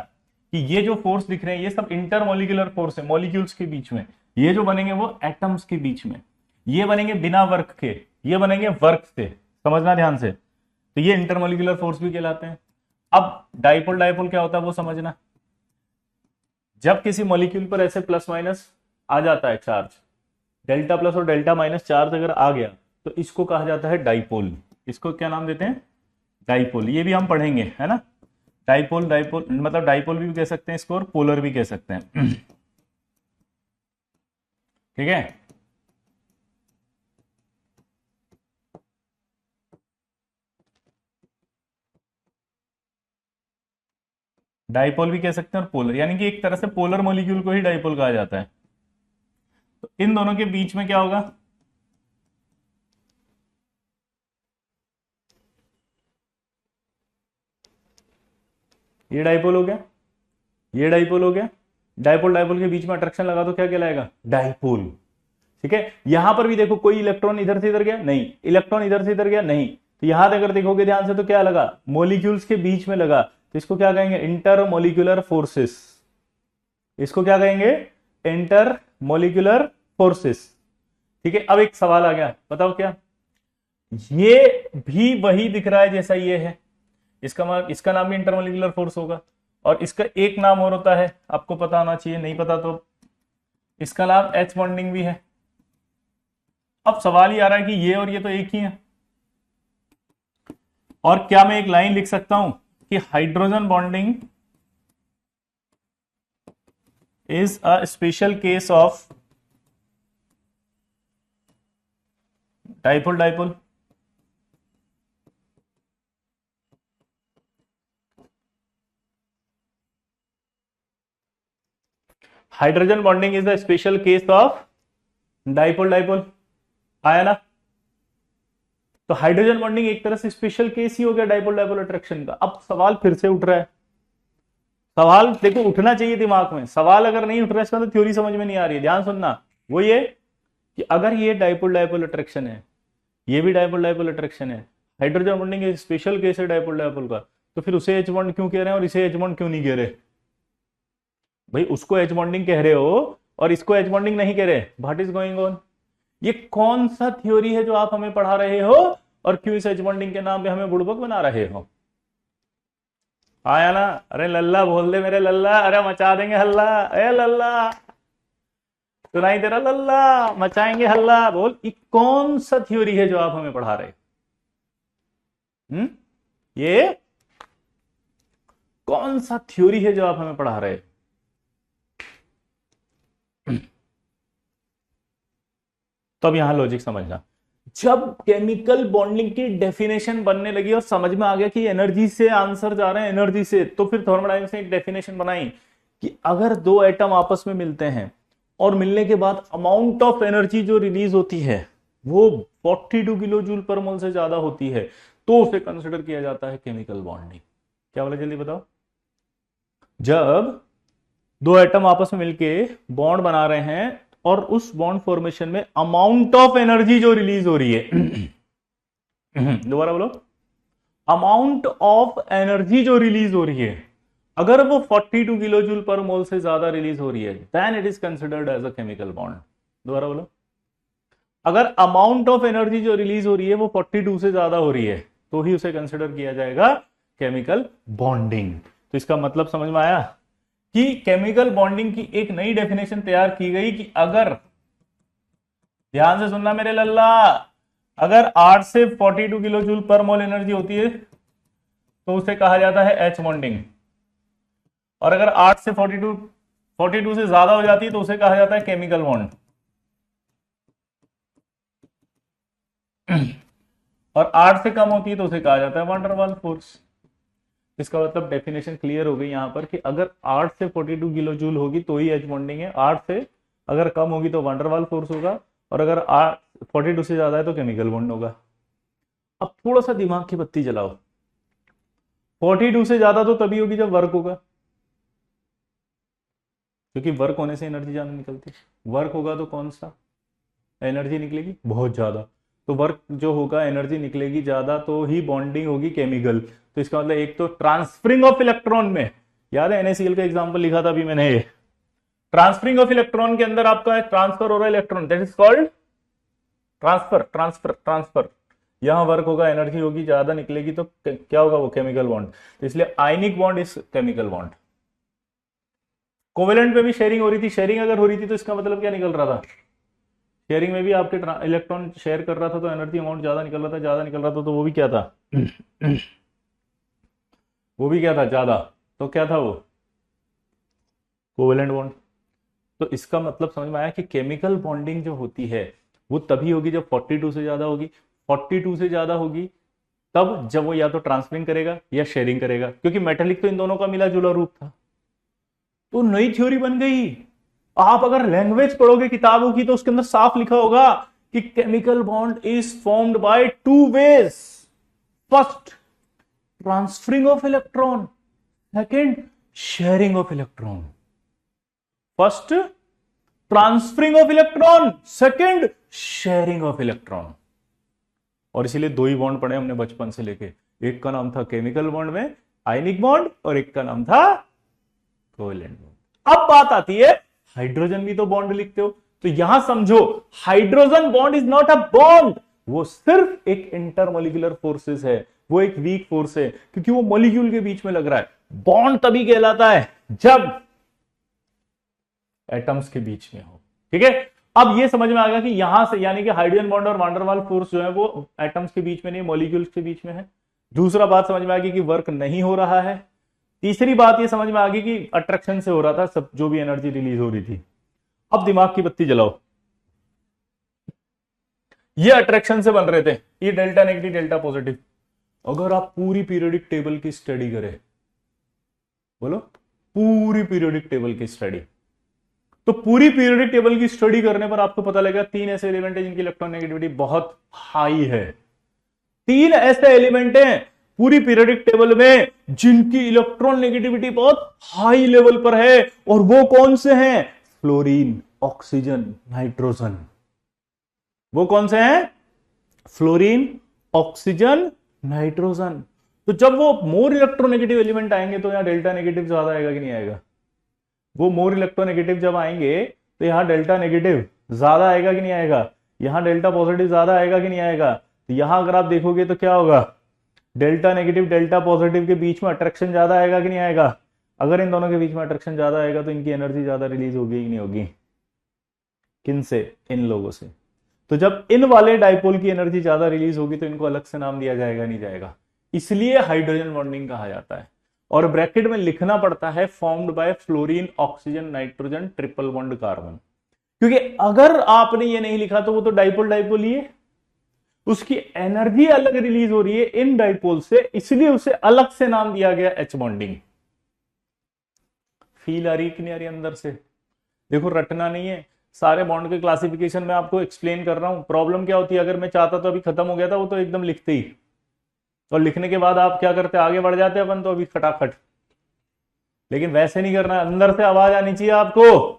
कि ये जो फोर्स दिख रहे हैं ये सब इंटर मॉलिक्यूलर फोर्स है, मॉलिक्यूल्स के बीच में। ये जो बनेंगे वो एटम्स के बीच में, ये बनेंगे बिना वर्क के, ये बनेंगे वर्क से। समझना ध्यान से। तो ये इंटरमोलिकुलर फोर्स भी कहलाते हैं। अब डाइपोल डाइपोल क्या होता है वो समझना। जब किसी मॉलिक्यूल पर ऐसे प्लस माइनस आ जाता है चार्ज, डेल्टा प्लस और डेल्टा माइनस चार्ज अगर आ गया तो इसको कहा जाता है डाइपोल। इसको क्या नाम देते हैं? डाइपोल। ये भी हम पढ़ेंगे, है ना। डाइपोल, डाइपोल मतलब डाइपोल भी कह सकते हैं इसको और पोलर भी कह सकते हैं, ठीक है। डाइपोल भी कह सकते हैं और पोलर, यानी कि एक तरह से पोलर मॉलिक्यूल को ही डाइपोल कहा जाता है। तो इन दोनों के बीच में क्या होगा? ये डाइपोल हो गया, ये डाइपोल हो गया। डाइपोल डाइपोल के बीच में अट्रैक्शन लगा तो क्या कहलाएगा? डाइपोल, ठीक है। यहां पर भी देखो कोई इलेक्ट्रॉन इधर से इधर गया? नहीं। इलेक्ट्रॉन इधर से इधर गया? नहीं। तो यहां अगर देखोगे ध्यान से तो क्या लगा? मॉलिक्यूल्स के बीच में लगा, तो इसको क्या कहेंगे? Inter molecular forces. इसको क्या कहेंगे? इंटर मॉलिक्यूलर फोर्सेस, ठीक है। अब एक सवाल आ गया, बताओ क्या ये भी वही दिख रहा है जैसा ये है, इसका नाम भी इंटरमोलिकुलर फोर्स होगा, और इसका एक नाम और होता है, आपको पता होना चाहिए, नहीं पता तो इसका नाम एच बॉन्डिंग भी है। अब सवाल ये आ रहा है कि ये और ये तो एक ही है, और क्या मैं एक लाइन लिख सकता हूं कि hydrogen bonding is a special case of dipole dipole. Hydrogen bonding is the special case of dipole dipole, आया ना। तो हाइड्रोजन बॉन्डिंग एक तरह से स्पेशल केस ही हो गया डाइपोल डाइपोल अट्रैक्शन का। अब सवाल फिर से उठ रहा है, सवाल देखो उठना चाहिए दिमाग में, सवाल अगर नहीं उठ रहा है इसका तो थ्योरी समझ में नहीं आ रही है। ध्यान सुनना, वो ये कि अगर ये डाइपोल डाइपोल अट्रैक्शन है, ये भी डाइपोल डाइपोल अट्रैक्शन है, हाइड्रोजन बॉन्डिंग एक स्पेशल केस है डाइपोल डाइपोल का, तो फिर उसे एच बॉन्ड क्यों कह रहे हैं और इसे एच बॉन्ड क्यों नहीं कह रहे? भाई उसको एच बॉन्डिंग कह रहे हो और इसको एच बॉन्डिंग नहीं कह रहे, व्हाट इज गोइंग ऑन? ये कौन सा थ्योरी है जो आप हमें पढ़ा रहे हो और क्यों इस एच बॉन्डिंग के नाम पे हमें बुड़बक बना रहे हो? आया ना? अरे लल्ला बोल दे मेरे लल्ला, अरे मचा देंगे हल्ला, ए लल्ला सुनाई दे रहा? लल्ला मचाएंगे हल्ला, बोल ये कौन सा थ्योरी है जो आप हमें पढ़ा रहे? ये कौन सा थ्योरी है जो आप हमें पढ़ा रहे? तो अब यहां लॉजिक समझना, जब केमिकल बॉन्डिंग की डेफिनेशन बनने लगी और समझ में आ गया कि एनर्जी से आंसर जा रहे हैं, एनर्जी से, तो फिर थर्मोडायनेमिक्स ने एक डेफिनेशन बनाई कि अगर दो एटम आपस में मिलते हैं और मिलने के बाद अमाउंट ऑफ एनर्जी जो रिलीज होती है वो 42 किलो जूल पर मोल से ज्यादा होती है, तो उसे कंसिडर किया जाता है केमिकल बॉन्डिंग। क्या बोले जल्दी बताओ? जब दो एटम आपस में मिलके बॉन्ड बना रहे हैं और उस बॉन्ड फॉर्मेशन में अमाउंट ऑफ एनर्जी जो रिलीज हो रही है दोबारा बोलो, अमाउंट ऑफ एनर्जी जो रिलीज हो रही है, अगर वो 42 किलो जूल पर मोल से ज्यादा रिलीज हो रही है, then it is considered as a chemical bond. दोबारा बोलो, अगर अमाउंट ऑफ एनर्जी जो रिलीज हो रही है वो 42 से ज्यादा हो रही है, तो ही उसे कंसिडर किया जाएगा केमिकल बॉन्डिंग। तो इसका मतलब समझ में आया कि केमिकल बॉन्डिंग की एक नई डेफिनेशन तैयार की गई कि अगर, ध्यान से सुनना मेरे लल्ला, अगर 8 से 42 किलो जूल पर मोल एनर्जी होती है तो उसे कहा जाता है एच बॉन्डिंग, और अगर 8 से 42 से ज्यादा हो जाती है तो उसे कहा जाता है केमिकल बॉन्ड, और 8 से कम होती है तो उसे कहा जाता है वैन डर वाल्स फोर्स। इसका मतलब डेफिनेशन क्लियर हो गई यहां पर कि अगर 8 से 42 किलो जूल होगी तो ही एच बॉन्डिंग है, 8 से अगर कम होगी तो वैन डर वाल्स फोर्स होगा, और अगर 42 से ज्यादा है तो केमिकल बॉन्ड होगा। अब थोड़ा सा दिमाग की बत्ती जलाओ, 42 से ज्यादा तो तभी होगी जब वर्क होगा, क्योंकि वर्क होने से एनर्जी ज्यादा निकलती है। वर्क होगा तो कौन सा एनर्जी निकलेगी? बहुत ज्यादा। तो वर्क जो होगा, एनर्जी निकलेगी ज्यादा, तो ही बॉन्डिंग होगी केमिकल। तो इसका मतलब एक तो ट्रांसफरिंग ऑफ इलेक्ट्रॉन में, याद है NaCl का एग्जांपल लिखा था अभी मैंने, ट्रांसफरिंग ऑफ इलेक्ट्रॉन के अंदर आपका ट्रांसफर हो रहा है electron, that is called transfer. Transfer transfer यहां वर्क होगा, एनर्जी होगी ज्यादा निकलेगी, तो क्या होगा? वो केमिकल बॉन्ड। तो इसलिए ionic bond is chemical bond. Covalent में भी शेयरिंग हो रही थी, शेयरिंग अगर हो रही थी तो इसका मतलब क्या निकल रहा था? शेयरिंग में भी आपके इलेक्ट्रॉन शेयर कर रहा था तो एनर्जी अमाउंट ज्यादा निकल रहा था, ज्यादा निकल रहा था, तो वो भी क्या था? वो भी क्या था? ज्यादा। तो क्या था वो? Covalent bond. तो इसका मतलब समझ में आया कि केमिकल बॉन्डिंग जो होती है वो तभी होगी जब 42 से ज्यादा होगी। 42 से ज्यादा होगी तब जब वो या तो ट्रांसफरिंग करेगा या शेयरिंग करेगा, क्योंकि मेटेलिक तो इन दोनों का मिला जुला रूप था। तो नई थ्योरी बन गई। आप अगर लैंग्वेज पढ़ोगे किताबों की तो उसके अंदर साफ लिखा होगा कि chemical bond is formed by 2 ways. First, transferring of electron, second, sharing of electron. First transferring of electron, second sharing of electron. और इसीलिए 2 ही बॉन्ड पढ़े हमने बचपन से लेके, एक का नाम था केमिकल बॉन्ड में आयनिक बॉन्ड, और एक का नाम था कोवेलेंट बॉन्ड। अब बात आती है, हाइड्रोजन भी तो बॉन्ड लिखते हो, तो यहां समझो hydrogen bond is not a bond, वो सिर्फ एक इंटरमोलिकुलर फोर्सेस है, वो एक वीक फोर्स है, क्योंकि वो मॉलिक्यूल के बीच में लग रहा है। बॉन्ड तभी कहलाता है जब एटम्स के बीच में हो। ठीक है, अब ये समझ में आ गया कि यहां से यानी कि हाइड्रोजन बॉन्ड और वान डेर वाल्स फोर्स जो है वो एटम्स के बीच में नहीं, मॉलिक्यूल्स के बीच में है। दूसरा बात समझ में आ गई कि वर्क नहीं हो रहा है। तीसरी बात ये समझ में आ गई कि अट्रैक्शन से हो रहा था सब, जो भी एनर्जी रिलीज हो रही थी। अब दिमाग की बत्ती जलाओ, ये अट्रैक्शन से बन रहे थे, ये डेल्टा नेगेटिव डेल्टा पॉजिटिव। अगर आप पूरी पीरियोडिक टेबल की स्टडी करें, बोलो पूरी पीरियोडिक टेबल की स्टडी, तो पूरी पीरियोडिक टेबल की स्टडी करने पर आपको पता लगेगा 3 ऐसे एलिमेंट है जिनकी इलेक्ट्रॉन नेगेटिविटी बहुत हाई है। 3 ऐसे एलिमेंट हैं पूरी पीरियोडिक टेबल में जिनकी इलेक्ट्रॉन नेगेटिविटी बहुत हाई लेवल पर है, और वो कौन से हैं? Fluorine, oxygen, nitrogen. वो कौन से हैं? Fluorine, oxygen, nitrogen. तो जब वो मोर इलेक्ट्रोनेगेटिव एलिमेंट आएंगे तो यहां डेल्टा नेगेटिव ज्यादा आएगा कि नहीं आएगा? वो मोर इलेक्ट्रोनेगेटिव जब आएंगे तो यहां डेल्टा नेगेटिव ज्यादा आएगा कि नहीं आएगा? यहां डेल्टा पॉजिटिव ज्यादा आएगा कि नहीं आएगा? तो यहां अगर आप देखोगे तो क्या होगा? डेल्टा नेगेटिव डेल्टा पॉजिटिव के बीच में अट्रैक्शन ज्यादा आएगा कि नहीं आएगा? अगर इन दोनों के बीच में अट्रैक्शन ज्यादा आएगा तो इनकी एनर्जी ज्यादा रिलीज होगी कि नहीं होगी? किनसे? इन लोगों से। तो जब इन वाले डाइपोल की एनर्जी ज्यादा रिलीज होगी तो इनको अलग से नाम दिया जाएगा, नहीं जाएगा? इसलिए हाइड्रोजन बॉन्डिंग कहा जाता है। और ब्रैकेट में लिखना पड़ता है formed by fluorine, oxygen, nitrogen, triple bond carbon, क्योंकि अगर आपने ये नहीं लिखा तो वो तो डाइपोल डाइपोल ही है, उसकी एनर्जी अलग रिलीज हो रही है इन डाइपोल से, इसलिए उसे अलग से नाम दिया गया एच बॉन्डिंग। फील आ रही कि नहीं आ रही अंदर से? देखो रटना नहीं है, सारे बॉन्ड के क्लासिफिकेशन में आपको एक्सप्लेन कर रहा हूं। प्रॉब्लम क्या होती है, अगर मैं चाहता तो अभी खत्म हो गया था वो तो एकदम लिखते ही, और लिखने के बाद आप क्या करते, आगे बढ़ जाते अपन तो अभी फटाफट, लेकिन वैसे नहीं करना, अंदर से आवाज आनी चाहिए आपको।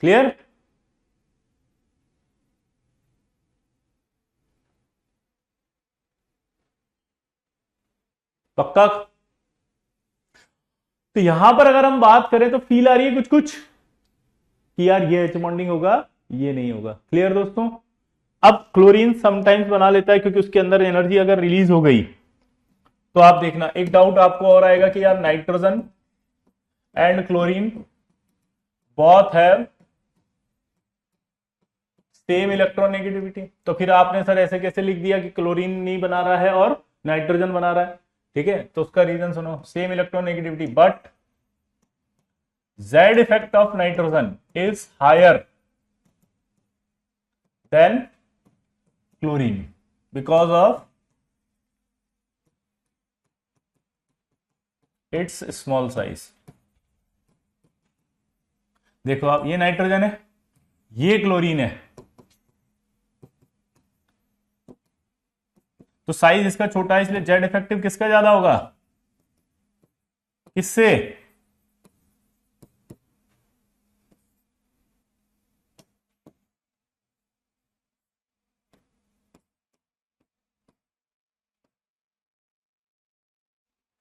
क्लियर? पक्का? तो यहां पर अगर हम बात करें तो फील आ रही है कुछ कुछ कि यार ये एच बॉन्डिंग होगा, ये नहीं होगा। क्लियर दोस्तों? अब क्लोरीन समटाइम्स बना लेता है क्योंकि उसके अंदर एनर्जी अगर रिलीज हो गई तो आप देखना एक डाउट आपको और आएगा कि यार nitrogen and chlorine both have same electronegativity, तो फिर आपने सर ऐसे कैसे लिख दिया कि क्लोरीन नहीं बना रहा है और नाइट्रोजन बना रहा है? ठीक है, तो उसका रीजन सुनो, same electronegativity but Z effect of nitrogen is higher than chlorine because of its small size। देखो आप, ये नाइट्रोजन है, ये क्लोरीन है, तो साइज इसका छोटा है, इसलिए जेड इफेक्टिव किसका ज्यादा होगा? किससे?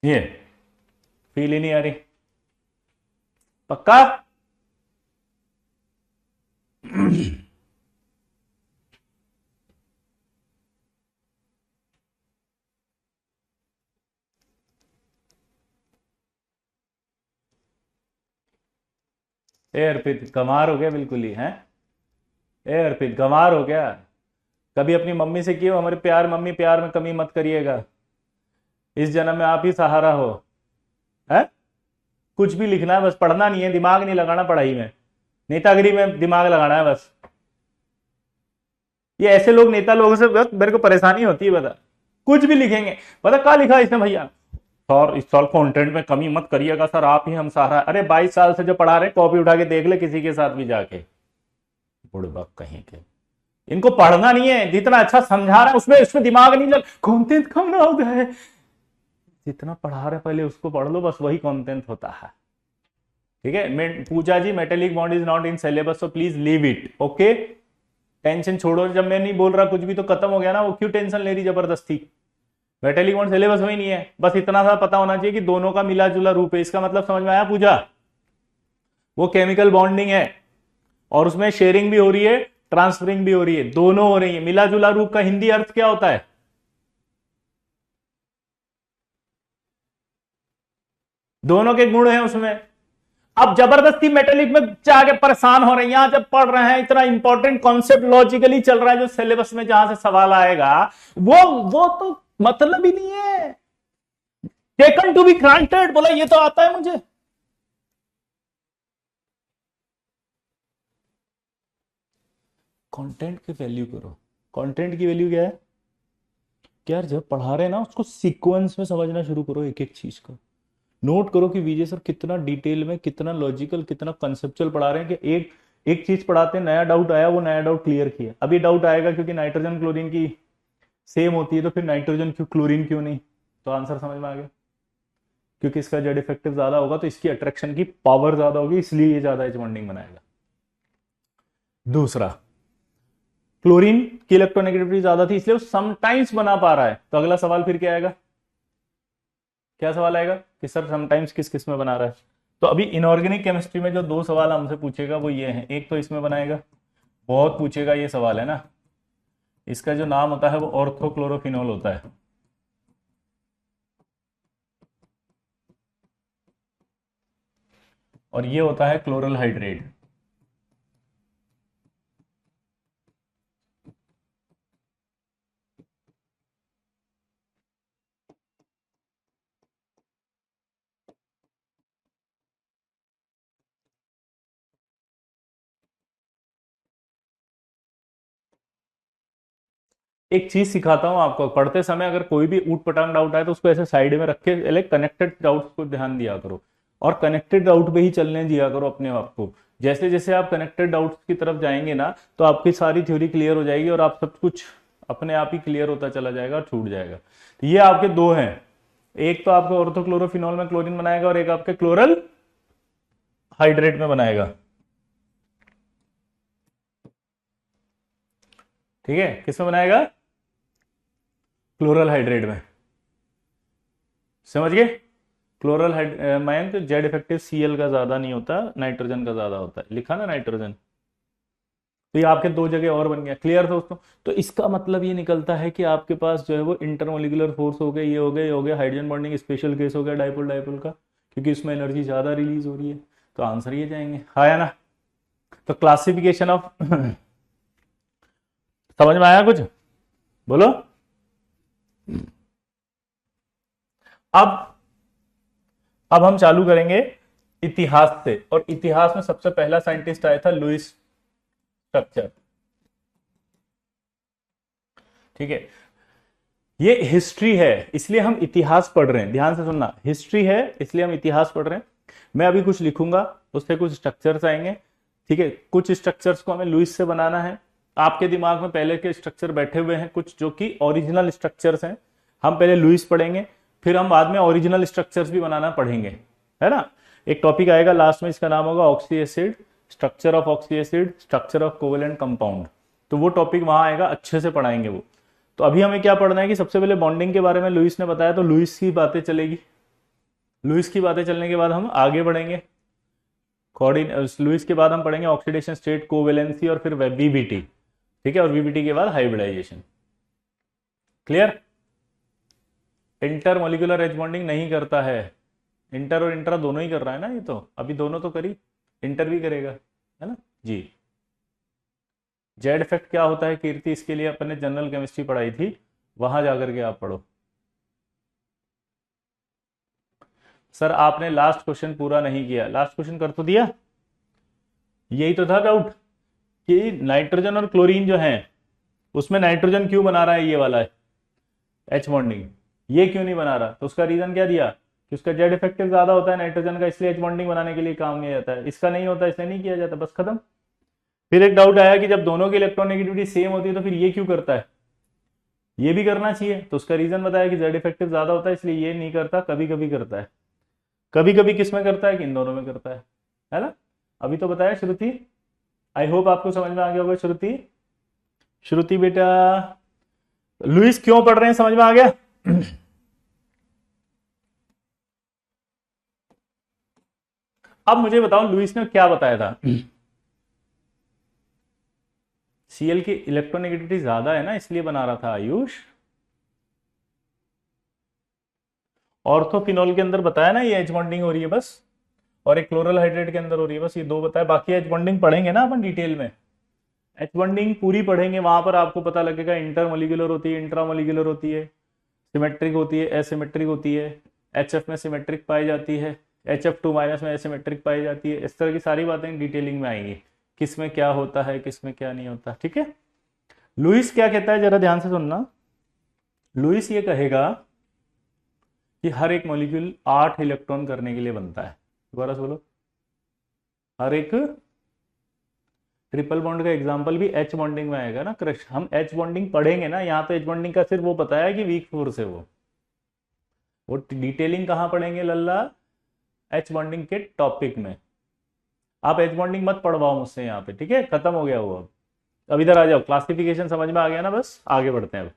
ये फील ही नहीं आ रही? पक्का? ए अर्पित कमार हो गया बिल्कुल ही, है? ए अर्पित कमार हो गया। कभी अपनी मम्मी से क्यों हमारे प्यार, मम्मी प्यार में कमी मत करिएगा, इस जन्म में आप ही सहारा हो। है? कुछ भी लिखना है, बस पढ़ना नहीं है, दिमाग नहीं लगाना पढ़ाई में, नेतागिरी में दिमाग लगाना है बस। ये ऐसे लोग नेता लोगों से मेरे को परेशानी होती है, बता कुछ भी लिखेंगे, पता क्या लिखा इसने भैया, सर इस साल कंटेंट में कमी मत करिएगा सर, आप ही हम सहारा। अरे 22 साल से जो पढ़ा रहे, कॉपी उठा के देख ले किसी के साथ भी जाके, बुढ़बक कहीं के। इनको पढ़ना नहीं है, जितना अच्छा समझा रहा है उसमें दिमाग नहीं लग, कंटेंट कम ना होता है, जितना पढ़ा रहे पहले उसको पढ़ लो, बस वही कंटेंट होता है। ठीक है Pooja ji, metallic bond is not in syllabus so please leave it. Okay, tension छोड़ो, जब मैं नहीं बोल रहा कुछ भी तो खत्म हो गया ना, वो क्यों टेंशन ले रही जबरदस्ती? मेटेलिक बॉन्ड सिलेबस में ही नहीं है, बस इतना सा पता होना चाहिए कि दोनों का मिला जुला रूप है। इसका मतलब समझ में आया पूजा? वो केमिकल बॉन्डिंग है, और उसमें शेयरिंग भी हो रही है, ट्रांसफरिंग भी हो रही है, दोनों हो रही है। मिला जुला रूप का हिंदी अर्थ क्या होता है? दोनों के गुण हैं उसमें। अब जबरदस्ती मेटेलिक में जाके परेशान हो रहे हैं, यहां जब पढ़ रहे हैं, इतना इंपॉर्टेंट कॉन्सेप्ट लॉजिकली चल रहा है जो सिलेबस में जहां से सवाल आएगा, वो तो मतलब ही नहीं है। टेकन टू बी ग्रांटेड बोला, ये तो आता है मुझे। कंटेंट की वैल्यू करो। कंटेंट की वैल्यू क्या है? कि यार जब पढ़ा रहे हैं ना, उसको सीक्वेंस में समझना शुरू करो, एक एक चीज को नोट करो कि विजय सर कितना डिटेल में, कितना लॉजिकल, कितना कंसेप्चुअल पढ़ा रहे हैं कि एक एक चीज पढ़ाते हैं, नया डाउट आया, वो नया डाउट क्लियर किया। अभी डाउट आएगा क्योंकि नाइट्रोजन क्लोरीन की सेम होती है, तो फिर नाइट्रोजन क्यों, क्लोरीन क्यों नहीं? तो आंसर समझ में आ गया, क्योंकि इसका जेड इफेक्टिव ज्यादा होगा तो इसकी अट्रैक्शन की पावर ज्यादा होगी, इसलिए ये ज्यादा एज बॉन्डिंग बनाएगा। दूसरा, क्लोरीन की इलेक्ट्रोनेगेटिविटी ज्यादा थी, इसलिए वो समटाइम्स बना पा रहा है। तो अगला सवाल फिर क्या आएगा? क्या सवाल आएगा कि सर समटाइम्स किस किस में बना रहा है? तो अभी इनऑर्गेनिक केमिस्ट्री में जो दो सवाल हमसे पूछेगा वो ये हैं। एक तो इसमें बनाएगा, बहुत पूछेगा ये सवाल है ना, इसका जो नाम होता है वो ऑर्थोक्लोरोफिनॉल होता है। और ये होता है क्लोरल हाइड्रेट। एक चीज सिखाता हूं आपको, पढ़ते समय अगर कोई भी ऊट पटांग डाउट आए तो उसको ऐसे साइड में रख के लाइक कनेक्टेड डाउट्स को ध्यान दिया करो, और कनेक्टेड डाउट पे ही चलने दिया करो अपने आप को। जैसे जैसे आप कनेक्टेड डाउट्स की तरफ जाएंगे ना, तो आपकी सारी थ्योरी क्लियर हो जाएगी और आप सब कुछ अपने आप ही क्लियर होता चला जाएगा और छूट जाएगा। तो ये आपके दो हैं, एक तो आपका ऑर्थोक्लोरोफिनॉल में क्लोरीन बनाएगा और एक आपके क्लोरल हाइड्रेट में बनाएगा। ठीक है, किसमें बनाएगा? क्लोरल हाइड्रेट में। समझ गए? क्लोरल माइन तो जेड इफेक्टिव सीएल का ज्यादा नहीं होता, नाइट्रोजन का ज्यादा होता है, लिखा ना नाइट्रोजन। तो ये आपके दो जगह और बन गया। क्लियर दोस्तों? तो इसका मतलब ये निकलता है कि आपके पास जो है वो इंटरमोलिकुलर फोर्स हो गया, ये हो गया, ये हो गया, हाइड्रोजन बॉन्डिंग स्पेशल केस हो गया डाइपोल डाइपोल का, क्योंकि इसमें एनर्जी ज्यादा रिलीज हो रही है। तो आंसर ये जाएंगे, हाँ या ना? तो क्लासिफिकेशन ऑफ समझ में आया कुछ? बोलो। अब अब हम चालू करेंगे इतिहास से, और इतिहास में सबसे पहला साइंटिस्ट आया था लुईस स्ट्रक्चर। ठीक है, ये हिस्ट्री है इसलिए हम इतिहास पढ़ रहे हैं, ध्यान से सुनना, हिस्ट्री है इसलिए हम इतिहास पढ़ रहे हैं। मैं अभी कुछ लिखूंगा, उससे कुछ स्ट्रक्चर्स आएंगे। ठीक है, कुछ स्ट्रक्चर्स को हमें लुईस से बनाना है। आपके दिमाग में पहले के स्ट्रक्चर बैठे हुए हैं कुछ जो कि ओरिजिनल स्ट्रक्चर्स हैं, हम पहले लुईस पढ़ेंगे, फिर हम बाद में ओरिजिनल स्ट्रक्चर्स भी बनाना पढ़ेंगे, है ना? एक टॉपिक आएगा लास्ट में, इसका नाम होगा oxy acid, structure of oxy acid, structure of covalent compound. तो वो टॉपिक वहां आएगा, अच्छे से पढ़ाएंगे वो। तो अभी हमें क्या पढ़ना है कि सबसे पहले बॉन्डिंग के बारे में लुईस ने बताया, तो लुईस की बातें चलेगी। लुईस की बातें चलने के बाद हम आगे बढ़ेंगे, लुईस के बाद हम पढ़ेंगे ऑक्सीडेशन स्टेट, कोवेलेंसी और फिर वीबीटी। ठीक है, और वीबीटी के बाद hybridisation. Clear? Intermolecular H bonding नहीं करता है, इंटर और इंट्रा दोनों ही कर रहा है ना, ये तो अभी दोनों तो करी, इंटर भी करेगा, है ना जी। जेड इफेक्ट क्या होता है कीर्ति, इसके लिए अपन ने जनरल केमिस्ट्री पढ़ाई थी, वहां जाकर के आप पढ़ो। सर आपने लास्ट क्वेश्चन पूरा नहीं किया, लास्ट क्वेश्चन कर तो दिया, यही तो था डाउट कि नाइट्रोजन और क्लोरीन जो है उसमें नाइट्रोजन क्यों बना रहा है ये वाला है एच बॉन्डिंग, ये क्यों नहीं बना रहा? तो उसका रीजन क्या दिया कि उसका जेड इफेक्टिव ज्यादा होता है नाइट्रोजन का, इसलिए एच बॉन्डिंग बनाने के लिए काम किया जाता है, इसका नहीं होता इसलिए नहीं किया जाता, बस खत्म। फिर एक डाउट आया कि जब दोनों की इलेक्ट्रोनेगेटिविटी सेम होती है तो फिर ये क्यों करता है, ये भी करना चाहिए, तो उसका रीजन बताया कि जेड इफेक्टिव ज्यादा होता है इसलिए ये नहीं करता, कभी कभी करता है। कभी कभी किस में करता है कि इन दोनों में करता है ना? अभी तो बताया श्रुति, आई होप आपको समझ में आ गया होगा। श्रुति, श्रुति बेटा, लुईस क्यों पढ़ रहे हैं समझ में आ गया? अब मुझे बताओ लुईस ने क्या बताया था। Cl की इलेक्ट्रोनेगेटिविटी ज्यादा है ना, इसलिए बना रहा था आयुष। ऑर्थोफिनॉल के अंदर बताया ना ये एच बॉन्डिंग हो रही है बस, और एक क्लोरल हाइड्रेट के अंदर हो रही है बस, ये दो बताया। बाकी एच बॉन्डिंग पढ़ेंगे ना अपन डिटेल में, एच बॉन्डिंग पूरी पढ़ेंगे, वहां पर आपको पता लगेगा इंटरमोलिकुलर होती है, इंट्रामोलिकुलर होती है, सिमेट्रिक होती है, एसिमेट्रिक होती है, एच में सिमेट्रिक पाई जाती है, HF2 माइनस में एसिमेट्रिक पाई जाती है। इस तरह की सारी बातें डिटेलिंग में आएंगी, किस में क्या होता है, किस में क्या नहीं होता। ठीक है, लुइस क्या कहता है, जरा ध्यान से सुनना। लुइस ये कहेगा कि हर एक मॉलिक्यूल 8 इलेक्ट्रॉन करने के लिए बनता है। दोबारा से बोलो, हर एक ट्रिपल बॉन्ड का एग्जांपल भी एच बॉन्डिंग में आएगा ना क्रश, हम एच बॉन्डिंग पढ़ेंगे ना, यहाँ तो एच बॉन्डिंग का सिर्फ वो पता है कि वीक फोर्स है, वो डिटेलिंग कहाँ पढ़ेंगे लल्ला, एच बॉन्डिंग के टॉपिक में। आप एच बॉन्डिंग मत पढ़वाओ मुझसे यहाँ पे, ठीक है, खत्म हो गया वो। अब इधर आ जाओ, क्लासिफिकेशन समझ में आ गया ना, बस आगे बढ़ते हैं अब।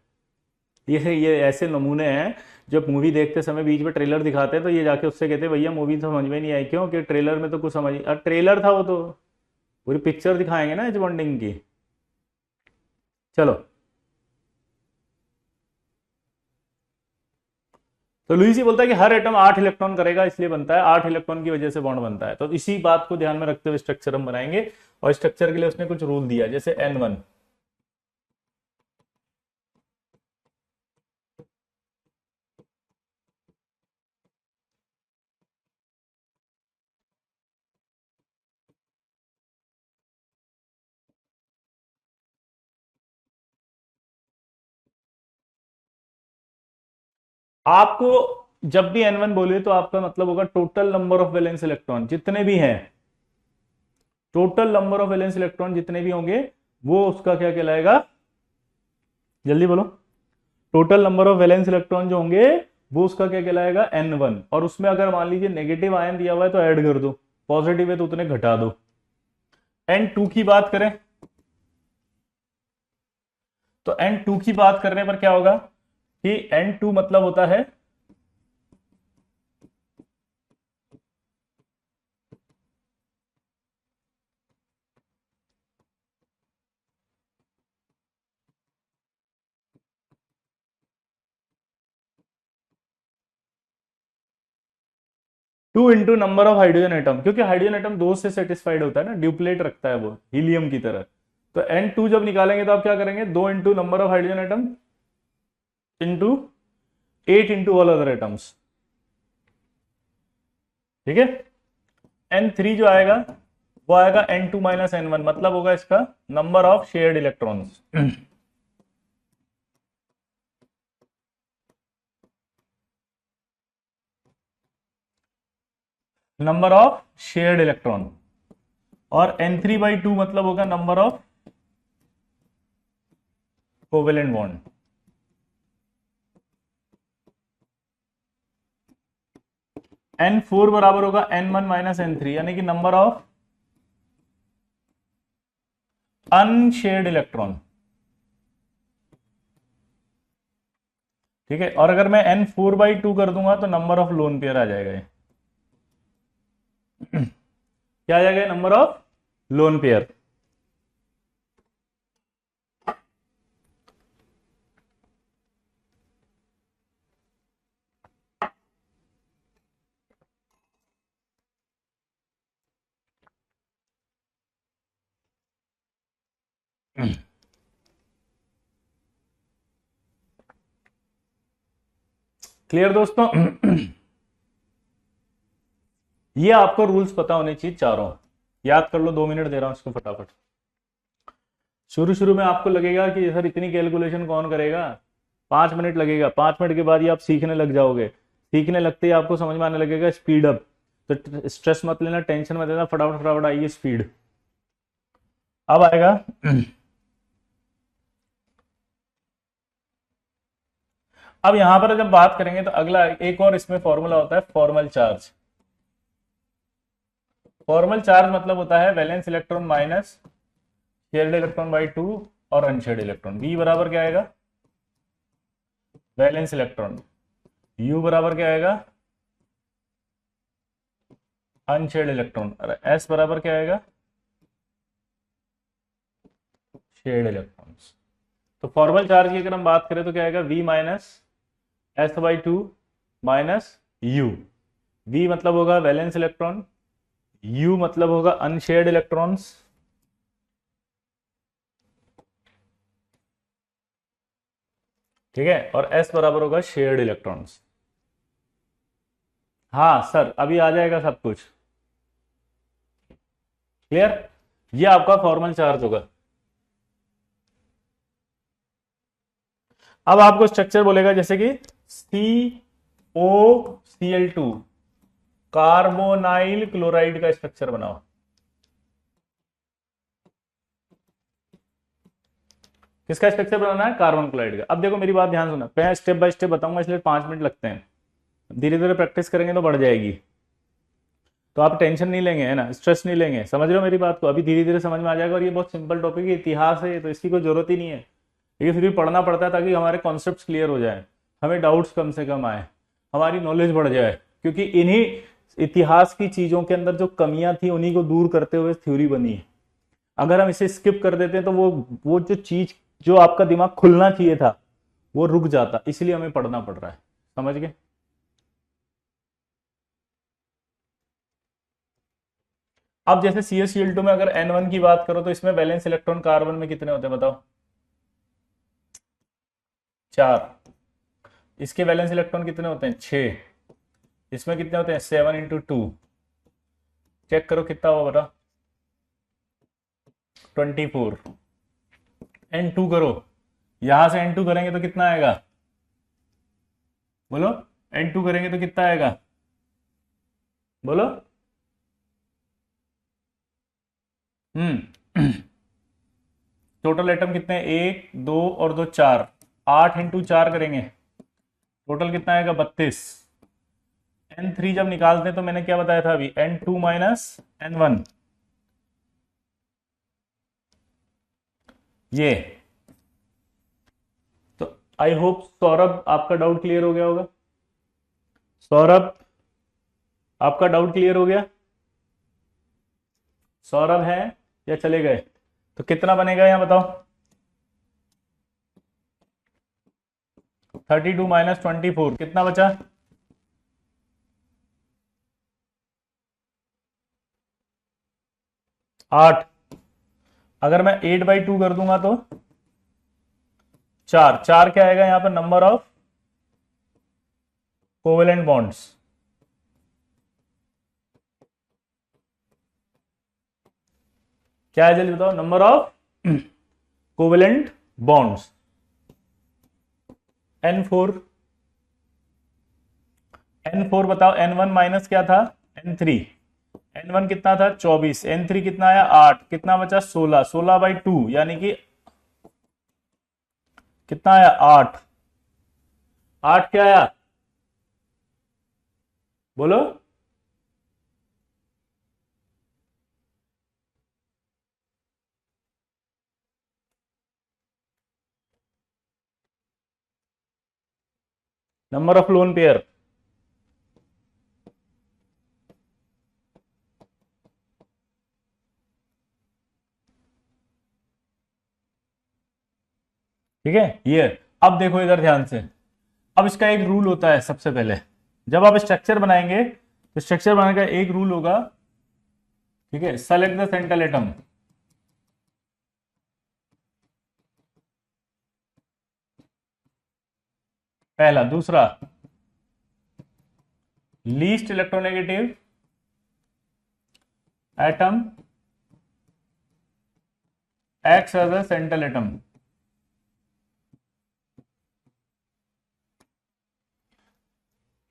ये ऐसे नमूने हैं जब मूवी देखते समय बीच में ट्रेलर दिखाते हैं तो ये जाके उससे कहते हैं भैया मूवी तो समझ में नहीं आई, क्यों कि ट्रेलर में तो कुछ समझ, ट्रेलर था वो तो, पूरी पिक्चर दिखाएंगे ना एच बॉन्डिंग की। चलो, तो लुईस ही बोलता है कि हर एटम 8 इलेक्ट्रॉन करेगा, इसलिए बनता है, 8 इलेक्ट्रॉन की वजह से बॉन्ड बनता है। तो इसी बात को ध्यान में रखते हुए स्ट्रक्चर हम बनाएंगे, और स्ट्रक्चर के लिए उसने कुछ रूल दिया, जैसे N1। आपको जब भी N1 बोले तो आपका मतलब होगा total number of valence electron जितने भी हैं, total number of valence electron जितने भी होंगे वो उसका क्या कहलाएगा, जल्दी बोलो, total number of valence electron जो होंगे वो उसका क्या कहलाएगा, N1। और उसमें अगर मान लीजिए नेगेटिव आयन दिया हुआ है तो ऐड कर दो, पॉजिटिव है तो उतने घटा दो। N2 की बात करें तो N2 की बात करने पर क्या होगा कि N2 मतलब होता है 2 into number of hydrogen atom, क्योंकि हाइड्रोजन एटम 2 से सेटिस्फाइड होता है ना, ड्यूप्लेट रखता है वो हीलियम की तरह। तो N2 जब निकालेंगे तो आप क्या करेंगे, 2 into number of hydrogen atom into 8 into all other atoms. ठीक है, N3 जो आएगा वो आएगा N2 माइनस N1, मतलब होगा इसका number of shared electrons. Number of shared electron, और N3/2 मतलब होगा number of covalent bond. N4 बराबर होगा N1 माइनस N3, यानी कि नंबर ऑफ अनशेयर्ड इलेक्ट्रॉन। ठीक है, और अगर मैं N4/2 कर दूंगा तो नंबर ऑफ लोन पेयर आ जाएगा, ये क्या आ जाएगा, number of lone pair. Clear दोस्तों? ये आपको रूल्स पता होने चाहिए चारों, याद कर लो, 2 मिनट दे रहा हूं इसको फटाफट। शुरू शुरू में आपको लगेगा कि सर इतनी कैलकुलेशन कौन करेगा, 5 मिनट लगेगा, 5 मिनट के बाद ही आप सीखने लग जाओगे, सीखने लगते ही आपको समझ में आने लगेगा स्पीड अप। तो स्ट्रेस मत लेना, टेंशन मत लेना, फटाफट फटाफट आइए स्पीड। अब आएगा अब यहां पर जब बात करेंगे तो अगला एक और इसमें फॉर्मूला होता है फॉर्मल चार्ज। फॉर्मल चार्ज मतलब होता है valence electron minus shared electron by 2 और अनशेयर्ड इलेक्ट्रॉन। V बराबर क्या आएगा, वैलेंस इलेक्ट्रॉन, U बराबर क्या आएगा, अनशेयर्ड इलेक्ट्रॉन, और S बराबर क्या आएगा, शेयर्ड इलेक्ट्रॉन्स। तो फॉर्मल चार्ज की अगर हम बात करें तो क्या आएगा, V minus S by two minus you. V मतलब होगा वैलेंस इलेक्ट्रॉन, U मतलब होगा अनशेयर्ड इलेक्ट्रॉन्स, ठीक है, और S बराबर होगा शेयर्ड इलेक्ट्रॉन्स। हाँ सर अभी आ जाएगा सब कुछ क्लियर। ये आपका फॉर्मल चार्ज होगा। अब आपको स्ट्रक्चर बोलेगा जैसे कि COCl2 कार्बोनाइल क्लोराइड का स्ट्रक्चर बनाओ। किसका स्ट्रक्चर बनाना है, कार्बन क्लोराइड का। अब देखो मेरी बात ध्यान सुना, मैं स्टेप बाय स्टेप बताऊंगा इसलिए 5 मिनट लगते हैं, धीरे धीरे प्रैक्टिस करेंगे तो बढ़ जाएगी। तो आप टेंशन नहीं लेंगे, है ना, स्ट्रेस नहीं लेंगे, समझ रहे हो मेरी बात को, अभी धीरे धीरे समझ में आ जाएगा। और ये बहुत सिंपल टॉपिक है, इतिहास है, तो इसकी कोई जरूरत ही नहीं है, ये फिर भी पढ़ना पड़ता है ताकि हमारे कॉन्सेप्ट्स क्लियर हो जाए, हमें डाउट्स कम से कम आए, हमारी नॉलेज बढ़ जाए, क्योंकि इन्हीं इतिहास की चीजों के अंदर जो कमियां थी उन्हीं को दूर करते हुए थ्योरी बनी है। अगर हम इसे स्किप कर देते हैं तो वो जो चीज जो आपका दिमाग खुलना चाहिए था वो रुक जाता, इसलिए हमें पढ़ना पड़ रहा है, समझ गए। अब जैसे CaCl2 में अगर N1 की बात करो तो इसमें वैलेंस इलेक्ट्रॉन कार्बन में कितने होते हैं बताओ, 4। इसके वैलेंस इलेक्ट्रॉन कितने होते हैं, 6। इसमें कितने होते हैं, 7 इंटू 2, चेक करो कितना हुआ बता, 24। N2 करो, यहां से N2 करेंगे तो कितना आएगा, बोलो, N2 करेंगे तो कितना आएगा, बोलो। टोटल एटम कितने, 1 2 और 2 4, 8 इंटू 4 करेंगे, टोटल कितना आएगा, 32। N3 जब निकालते हैं तो मैंने क्या बताया था अभी, N2 माइनस N1, ये। तो आई होप सौरभ आपका डाउट क्लियर हो गया होगा, सौरभ आपका डाउट क्लियर हो गया, सौरभ है या चले गए। तो कितना बनेगा यहां बताओ, 32 माइनस 24 कितना बचा, 8। अगर मैं 8/2 कर दूंगा तो 4। 4 क्या आएगा यहां पर, नंबर ऑफ कोवेलेंट बॉन्ड्स, क्या है जल्दी बताओ, number of covalent bonds, N4। N4 बताओ, N1 माइनस क्या था, N3। N1 कितना था, 24, N3 कितना आया, 8, कितना बचा, 16। 16/2 यानी कि कितना आया, 8। 8 क्या आया, बोलो, नंबर ऑफ लोन पेयर, ठीक है ये। अब देखो इधर ध्यान से, अब इसका एक रूल होता है, सबसे पहले जब आप स्ट्रक्चर बनाएंगे तो स्ट्रक्चर बनाने का एक रूल होगा, ठीक है, सेलेक्ट द सेंट्रल एटम। पहला, दूसरा least electronegative atom X as a central atom.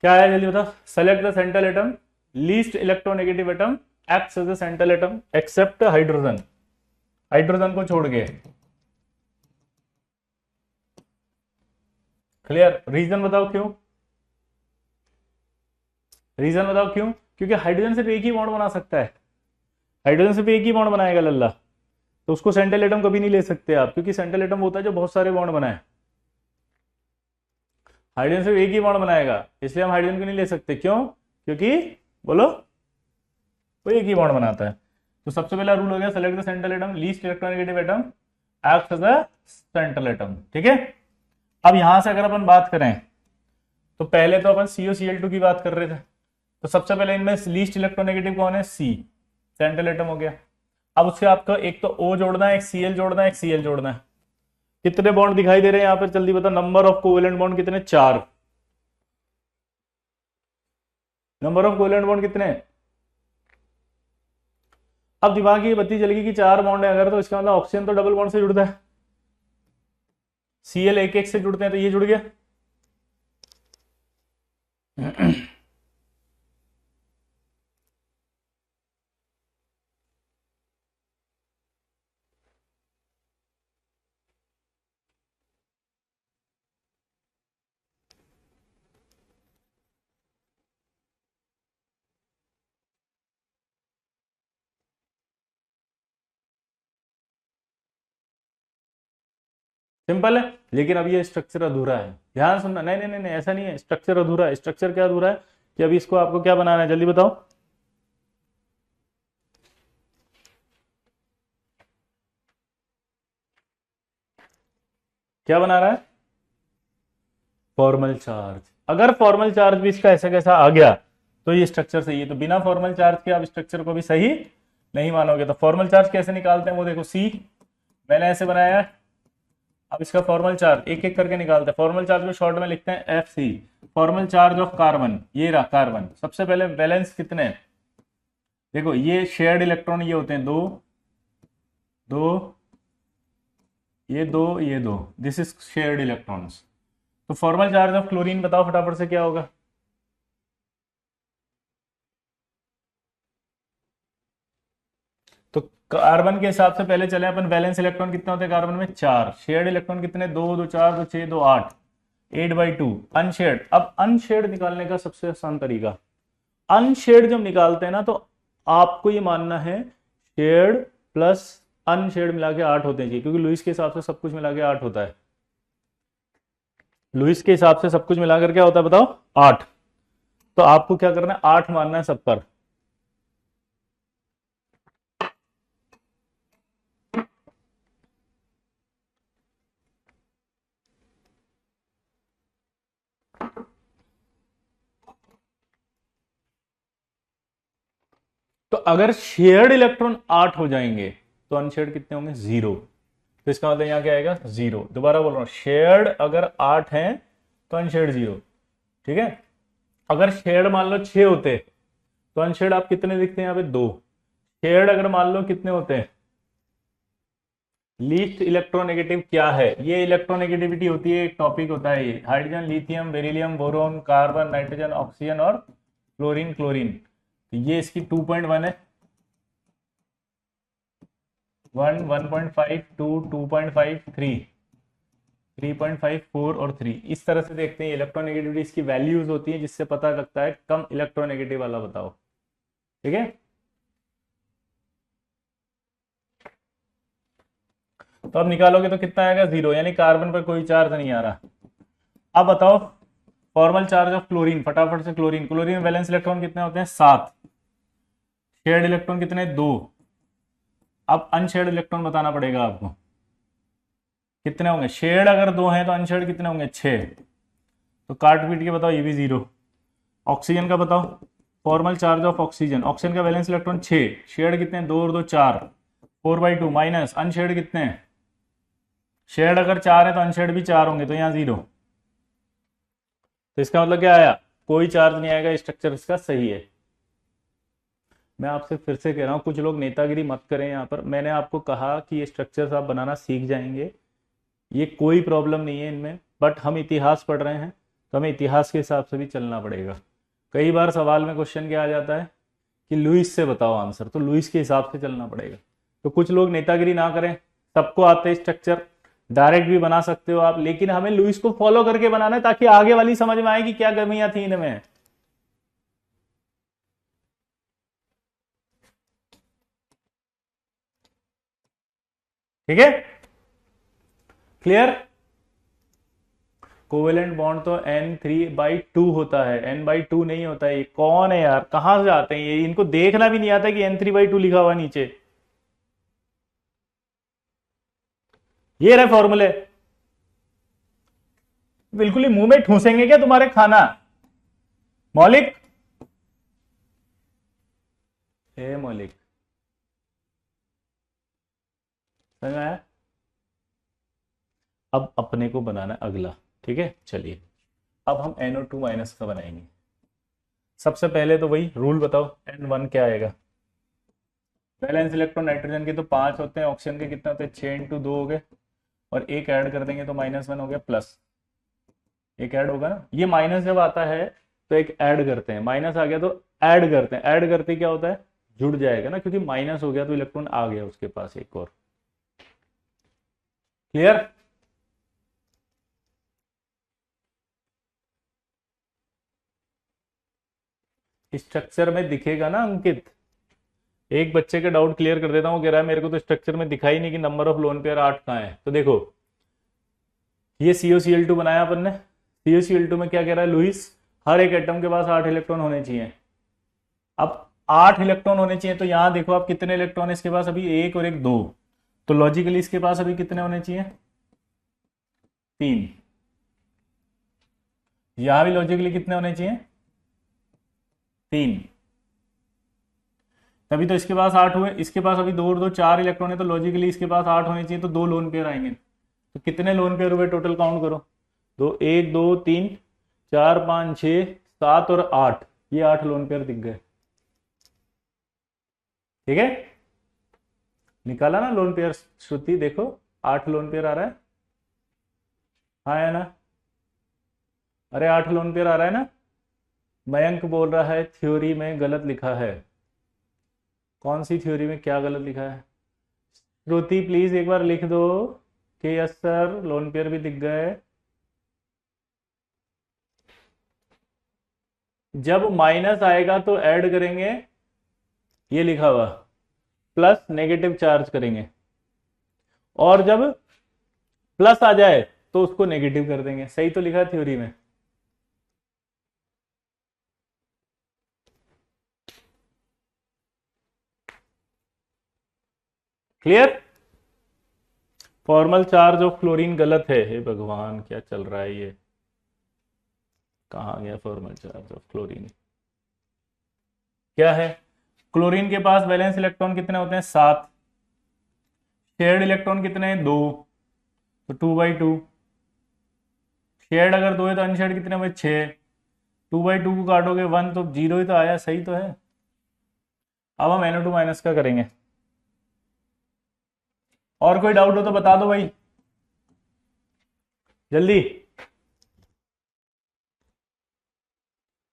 क्या है जल्दी बताओ, select the central atom, least electronegative atom acts as a central atom except hydrogen, hydrogen को छोड़ के। क्लियर, रीजन बताओ क्यों, रीजन बताओ क्यों, क्योंकि हाइड्रोजन सिर्फ एक ही बॉन्ड बना सकता है, हाइड्रोजन सिर्फ एक ही बॉन्ड बनाएगा लल्ला, तो उसको सेंट्रल एटम कभी नहीं ले सकते आप, क्योंकि सेंट्रल एटम होता है जो बहुत सारे बॉन्ड बनाए, हाइड्रोजन सिर्फ एक ही बॉन्ड बनाएगा, इसलिए हम हाइड्रोजन को नहीं ले सकते। क्यों, क्योंकि बोलो वो एक ही बॉन्ड बनाता है। तो सबसे पहला रूल हो गया, select the central atom, least electronegative atom act as a central atom, ठीक है। अब यहां से अगर अपन बात करें तो पहले तो अपन CuCl2 की बात कर रहे थे, तो सबसे पहले इनमें लीस्ट इलेक्ट्रोनेगेटिव कौन है, C, सेंट्रल एटम हो गया। अब उससे आपको एक तो O जोड़ना है, एक Cl जोड़ना है, एक Cl जोड़ना है। कितने बॉन्ड दिखाई दे रहे हैं यहाँ पर, जल्दी बताओ। नंबर ऑफ कोवेलेंट बॉन्ड कितने, 4। नंबर ऑफ कोवेलेंट बॉन्ड कितने। अब दिमाग की बत्ती जलेगी कि 4 बॉन्ड है अगर, तो इसका मतलब ऑक्सीजन तो डबल बॉन्ड से जुड़ता है, Cl एक एक से जुड़ते हैं, तो ये जुड़ गया। सिंपल है, लेकिन अब ये स्ट्रक्चर अधूरा है, ध्यान सुनना। नहीं नहीं नहीं नहीं, ऐसा नहीं है, स्ट्रक्चर अधूरा है। स्ट्रक्चर क्या अधूरा है कि अभी इसको आपको क्या बनाना है, जल्दी बताओ। क्या बना रहा है, फॉर्मल चार्ज। अगर फॉर्मल चार्ज भी इसका ऐसा कैसा आ गया तो ये स्ट्रक्चर सही है, तो बिना फॉर्मल चार्ज के आप स्ट्रक्चर को भी सही नहीं मानोगे। तो फॉर्मल चार्ज कैसे निकालते हैं वो देखो, C मैंने ऐसे बनाया है। अब इसका फॉर्मल चार्ज एक एक करके निकालते हैं। फॉर्मल चार्ज को शॉर्ट में लिखते हैं FC, formal charge of carbon, ये रहा कार्बन। सबसे पहले वैलेंस कितने, देखो ये शेयर्ड इलेक्ट्रॉन ये होते हैं, 2 2, ये 2 ये 2, दिस इज शेयर्ड इलेक्ट्रॉन्स। तो फॉर्मल चार्ज ऑफ क्लोरीन बताओ फटाफट से क्या होगा। तो कार्बन के हिसाब से पहले चले अपन, वैलेंस इलेक्ट्रॉन कितने होते हैं कार्बन में, 4। शेयर्ड इलेक्ट्रॉन कितने, 2 2 4 2 6 2 8, 8/2। अनशेयर्ड, अब अनशेयर्ड निकालने का सबसे आसान तरीका, अनशेयर्ड जब निकालते हैं ना तो आपको ये मानना है शेयर्ड प्लस अनशेयर्ड मिला के 8 होते हैं, क्योंकि लुईस के हिसाब से सब कुछ मिला के 8 होता है। लुईस के हिसाब से सब कुछ मिलाकर क्या होता है बताओ, 8। तो आपको क्या करना है, 8 मानना है सब पर। तो अगर शेयर्ड इलेक्ट्रॉन 8 हो जाएंगे तो अनशेयर्ड कितने होंगे, 0। तो इसका मतलब यहां क्या आएगा, 0। दोबारा बोल रहा हूं, शेयर्ड अगर 8 है तो अनशेयर्ड 0, ठीक है। अगर शेयर्ड मान लो 6 होते तो अनशेयर्ड आप कितने लिखते हैं, यहाँ पे 2। शेयर्ड अगर मान लो कितने होते हैं, लीस्ट इलेक्ट्रोनेगेटिव क्या है, ये इलेक्ट्रोनेगेटिविटी होती है, एक टॉपिक होता है ये, hydrogen, lithium, beryllium, boron, carbon, nitrogen, oxygen और क्लोरीन। क्लोरीन तो ये इसकी 2.1 है, 1 1.5 2 2.5 3 3.5 4 और 3। इस तरह से देखते हैं इलेक्ट्रोनेगेटिविटी, इसकी वैल्यूज होती है जिससे पता लगता है कम इलेक्ट्रोनेगेटिव वाला बताओ, ठीक है। तो अब निकालोगे तो कितना आएगा, 0, यानी कार्बन पर कोई चार्ज नहीं आ रहा। अब बताओ फॉर्मल चार्ज ऑफ क्लोरीन, फटाफट से। क्लोरीन, क्लोरीन वैलेंस इलेक्ट्रॉन कितने होते हैं, 7। शेयर्ड इलेक्ट्रॉन कितने, 2। अब अनशेयर्ड इलेक्ट्रॉन बताना पड़ेगा आपको कितने होंगे। शेयर्ड अगर 2 हैं तो अनशेयर्ड कितने होंगे, 6। तो काट पीट के बताओ, ये भी 0। ऑक्सीजन का बताओ, formal charge of oxygen, oxygen का वैलेंस इलेक्ट्रॉन 6, शेयर्ड कितने, 2 और 2 4, 4/2 माइनस अनशेयर्ड कितने हैं, शेयर्ड अगर 4 है तो अनशेयर्ड भी 4 होंगे, तो यहाँ 0। तो इसका मतलब क्या आया, कोई चार्ज नहीं आएगा, स्ट्रक्चर इसका सही है। मैं आपसे फिर से कह रहा हूं, कुछ लोग नेतागिरी मत करें यहाँ पर। मैंने आपको कहा कि ये स्ट्रक्चर्स आप बनाना सीख जाएंगे, ये कोई प्रॉब्लम नहीं है इनमें, बट हम इतिहास पढ़ रहे हैं तो हमें इतिहास के हिसाब से भी चलना पड़ेगा। कई बार सवाल में क्वेश्चन क्या आ जाता है कि लुईस से बताओ आंसर, तो लुईस के हिसाब से चलना पड़ेगा। तो कुछ लोग नेतागिरी ना करें, सबको आते हैं स्ट्रक्चर, डायरेक्ट भी बना सकते हो आप, लेकिन हमें लुईस को फॉलो करके बनाना है ताकि आगे वाली समझ में आए कि क्या कमियां थी इनमें, ठीक है। क्लियर। कोवेलेंट बॉन्ड तो N3/2 होता है, N/2 नहीं होता है। ये कौन है यार, कहां से आते हैं ये, इनको देखना भी नहीं आता कि N3/2 लिखा हुआ नीचे। ये रहे फॉर्मूले। बिल्कुल ही मुंह में ठूसेंगे क्या तुम्हारे खाना? मौलिक, हे मौलिक, समझ में आया? अब अपने को बनाना है अगला। ठीक है, चलिए अब हम NO2 माइनस का बनाएंगे। सबसे पहले तो वही रूल बताओ, N1 क्या आएगा? वैलेंस इलेक्ट्रॉन नाइट्रोजन के तो 5 होते हैं, ऑक्सीजन के कितने होते हैं? 6 इंटू 2 हो गए, और एक ऐड कर देंगे तो -1 हो गया, प्लस एक ऐड होगा ना। ये माइनस जब आता है तो एक ऐड करते हैं, माइनस आ गया तो ऐड करते हैं। ऐड करते क्या होता है? जुड़ जाएगा ना, क्योंकि माइनस हो गया तो इलेक्ट्रॉन आ गया उसके पास एक और। क्लियर? स्ट्रक्चर में दिखेगा ना अंकित? एक बच्चे का डाउट क्लियर कर देता हूँ, कह रहा है मेरे को तो स्ट्रक्चर में दिखाई नहीं कि नंबर ऑफ लोन पेयर 8 कहाँ है। तो देखो ये COCl2 बनाया अपन ने। COCl2 में क्या कह रहा है लुइस? हर एक एटम के पास 8 इलेक्ट्रॉन होने चाहिए। अब 8 इलेक्ट्रॉन होने चाहिए तो यहां देखो आप कितने इलेक्ट्रॉन इसके पास? अभी एक और एक दो, तो लॉजिकली इसके पास अभी कितने होने चाहिए? 3। यहां भी लॉजिकली कितने होने चाहिए? 3। तभी तो इसके पास 8 हुए। इसके पास अभी दो और दो 4 इलेक्ट्रॉन है, तो लॉजिकली इसके पास 8 होने चाहिए, तो 2 लोन पेयर आएंगे। तो कितने लोन पेयर हुए टोटल? काउंट करो। 1 2 3 4 5 6 7 और 8, ये 8 लोन पेयर दिख गए। ठीक है, निकाला ना लोन पेयर? श्रुति देखो 8 लोन पेयर आ रहा है। हाँ है ना? अरे 8 लोन पेयर आ रहा है ना? मयंक बोल रहा है थ्योरी में गलत लिखा है। कौन सी थ्योरी में क्या गलत लिखा है? श्रुति प्लीज एक बार लिख दो कि यस सर लोन पेयर भी दिख गए। जब माइनस आएगा तो ऐड करेंगे, ये लिखा हुआ, प्लस नेगेटिव चार्ज करेंगे, और जब प्लस आ जाए तो उसको नेगेटिव कर देंगे। सही तो लिखा है थ्योरी में। Clear? Formal charge of chlorine गलत है। हे भगवान क्या चल रहा है ये? कहाँ गया फॉर्मल चार्ज ऑफ क्लोरीन? क्या है? क्लोरीन के पास वैलेंस इलेक्ट्रॉन कितने होते हैं? 7। शेयर्ड इलेक्ट्रॉन कितने हैं? 2, तो 2/2। शेयर्ड अगर 2 है तो अनशेयर्ड कितने हुए? 6। 2/2 को काटोगे 1, तो 0 ही तो आया। सही तो है। अब हम NO2 माइनस का करेंगे। और कोई डाउट हो तो बता दो भाई, जल्दी।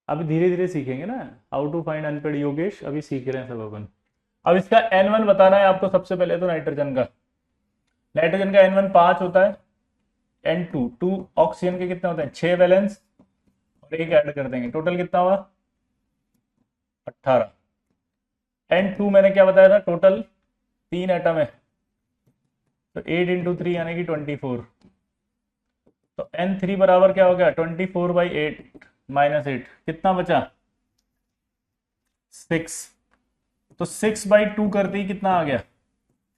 अभी धीरे धीरे सीखेंगे ना, how to find unpaired. Yogesh अभी सीख रहे हैं सब अपन। अब इसका N1 बताना है आपको सबसे पहले। तो नाइट्रोजन का N1 5 होता है। N2 2 ऑक्सीजन के कितने होते हैं? 6 वैलेंस, और एक ऐड कर देंगे, टोटल कितना हुआ? 18। N2 मैंने क्या बताया था? टोटल 3 एटम है, तो 8 इंटू 3 यानी कि 24। तो N3 बराबर क्या हो गया? 24/8 -8, कितना बचा? 6। तो 6/2 करते ही कितना आ गया?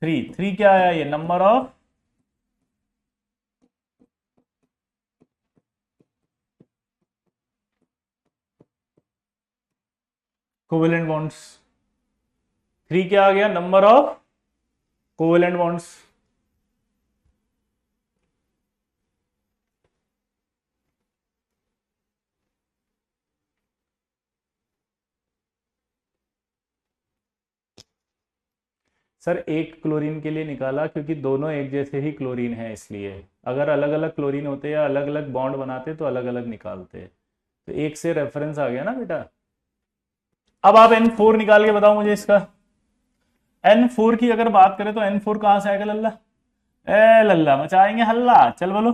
3। 3 क्या आया? ये नंबर ऑफ कोवेलेंट बॉन्ड्स। 3 क्या आ गया? Number of covalent bonds. Sir एक क्लोरीन के लिए निकाला क्योंकि दोनों एक जैसे ही क्लोरीन है, इसलिए। अगर अलग अलग क्लोरीन होते या अलग अलग बॉन्ड बनाते तो अलग अलग निकालते। तो एक से रेफरेंस आ गया ना बेटा। अब आप N4 निकाल के बताओ मुझे इसका। N4 की अगर बात करें तो N4 कहां से आएगा लल्ला? ए लल्ला मचाएंगे हल्ला, चल बोलो।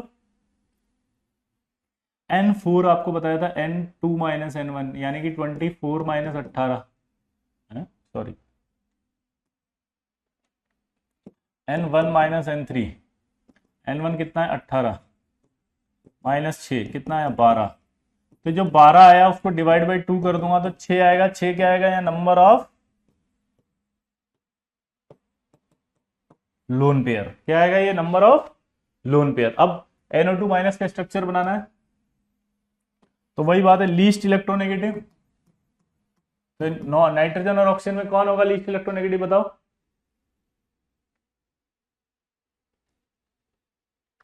N4 आपको बताया था N2 माइनस N1, यानी कि 24 minus 18, sorry N1 minus N3। N1 कितना है? 18 माइनस 6 कितना है? 12। तो जो 12 आया उसको डिवाइड बाई 2 कर दूंगा तो 6 आएगा। 6 क्या आएगा? या नंबर ऑफ लोन पेयर। क्या आएगा? ये नंबर ऑफ लोन पेयर। अब NO2 माइनस का स्ट्रक्चर बनाना है, तो वही बात है, लीस्ट इलेक्ट्रोनेगेटिव। तो नाइट्रोजन और ऑक्सीजन में कौन होगा लीस्ट इलेक्ट्रोनेगेटिव, बताओ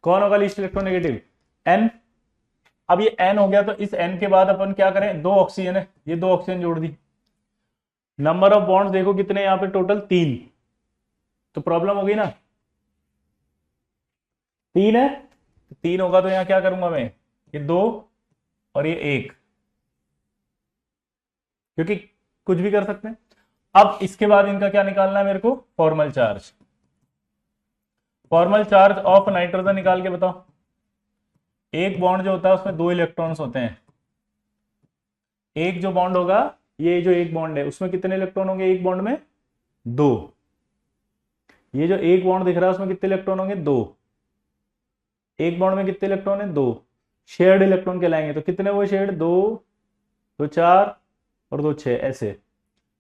कौन होगा लीस्ट इलेक्ट्रोनेगेटिव? N। अब ये N हो गया, तो इस N के बाद अपन क्या करें, दो ऑक्सीजन है, ये दो ऑक्सीजन जोड़ दी। नंबर ऑफ बॉन्ड्स देखो कितने यहाँ पे, टोटल 3। तो प्रॉब्लम होगी ना, 3 है, तो 3 होगा तो यहाँ क्या करूंगा मैं, ये 2 और ये 1, क्योंकि कुछ भी कर सकते हैं। अब इसके बाद इनका क्या निकालना है मेरे को, formal charge. Formal charge of nitrogen निकाल के बताओ। एक बॉन्ड जो होता है उसमें 2 इलेक्ट्रॉन्स होते हैं। एक जो बॉन्ड होगा, ये जो एक बॉन्ड है उसमें कितने इलेक्ट्रॉन होंगे, एक बॉन्ड में 2। ये जो एक बॉन्ड दिख रहा है उसमें कितने इलेक्ट्रॉन होंगे, 2। एक बॉन्ड में कितने इलेक्ट्रॉन है, 2। शेयर्ड इलेक्ट्रॉन कहलाएंगे। तो कितने हुए शेयर्ड, 2, 2 4 और 2 6, ऐसे।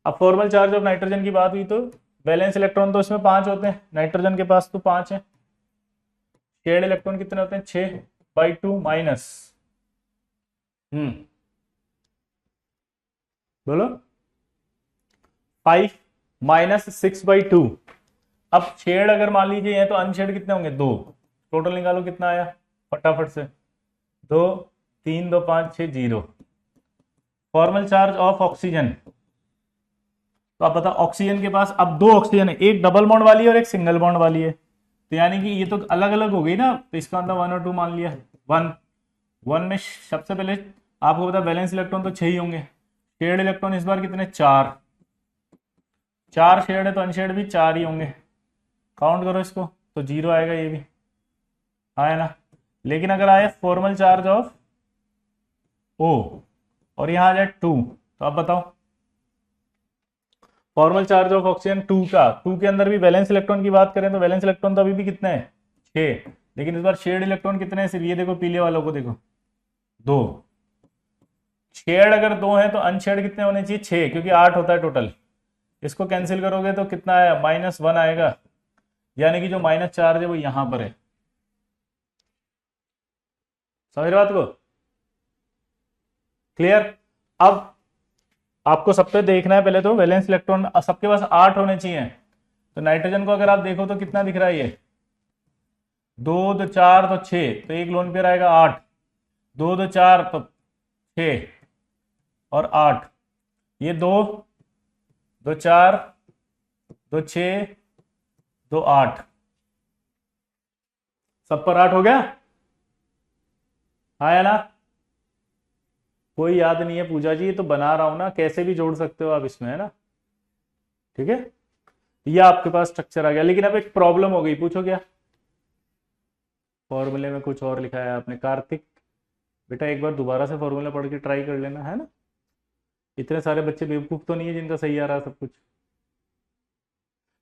अब फॉर्मल चार्ज ऑफ नाइट्रोजन की बात हुई तो वैलेंस इलेक्ट्रॉन तो इसमें 5 होते हैं, नाइट्रोजन के पास तो 5 है। शेयर्ड इलेक्ट्रॉन कितने होते हैं, 6/2 माइनस, बोलो 5 माइनस 6/2। अब शेड अगर मान लीजिए है तो अनशेड कितने होंगे, 2। टोटल निकालो कितना आया फटाफट से, 2 3 2 5 6 0। फॉर्मल चार्ज ऑफ ऑक्सीजन, तो आप बताओ ऑक्सीजन के पास अब 2 ऑक्सीजन है, एक डबल बॉन्ड वाली है और एक सिंगल बॉन्ड वाली है, तो यानी कि ये तो अलग अलग हो गई ना, तो इसका मतलब 1 और 2 मान लिया। 1 में सबसे पहले आपको पता वैलेंस इलेक्ट्रॉन तो 6 ही होंगे, शेयर्ड इलेक्ट्रॉन इस बार कितने, 4। 4 शेयर्ड है तो अनशेयर्ड भी 4 ही होंगे, काउंट करो इसको तो 0 आएगा, ये भी आया ना। लेकिन अगर आए फॉर्मल चार्ज ऑफ O और यहां आ जाए 2, तो आप बताओ फॉर्मल चार्ज ऑफ ऑक्सीजन 2 का, 2 के अंदर भी वैलेंस इलेक्ट्रॉन की बात करें तो वैलेंस इलेक्ट्रॉन तो अभी भी कितने हैं, 6। लेकिन इस बार शेयर्ड इलेक्ट्रॉन कितने हैं, सिर्फ ये देखो पीले वालों को देखो, 2। शेयर्ड अगर 2 है तो अनशेयर्ड कितने होने चाहिए, 6, क्योंकि 8 होता है टोटल। इसको कैंसिल करोगे तो कितना आया, -1 आएगा, यानी कि जो -4 है वो यहां पर है। समझ रहे बात को, क्लियर? अब आपको सब पे देखना है पहले तो वैलेंस इलेक्ट्रॉन सबके पास 8 होने चाहिए। तो नाइट्रोजन को अगर आप देखो तो कितना दिख रहा है, ये 2 2 4 तो 6, तो एक लोन पेयर आएगा 8, 2 2 4 तो 6 और 8, ये 2 2 4 2 6 2 8, सब पर 8 हो गया, आया ना? कोई याद नहीं है पूजा जी, ये तो बना रहा हूं ना, कैसे भी जोड़ सकते हो आप इसमें, है ना? ठीक है, ये आपके पास स्ट्रक्चर आ गया। लेकिन अब एक प्रॉब्लम हो गई, पूछो क्या? फॉर्मूले में कुछ और लिखा है आपने, कार्तिक बेटा एक बार दोबारा से फॉर्मूला पढ़ के ट्राई कर लेना, है ना? इतने सारे बच्चे बेवकूफ तो नहीं है जिनका सही आ रहा सब कुछ।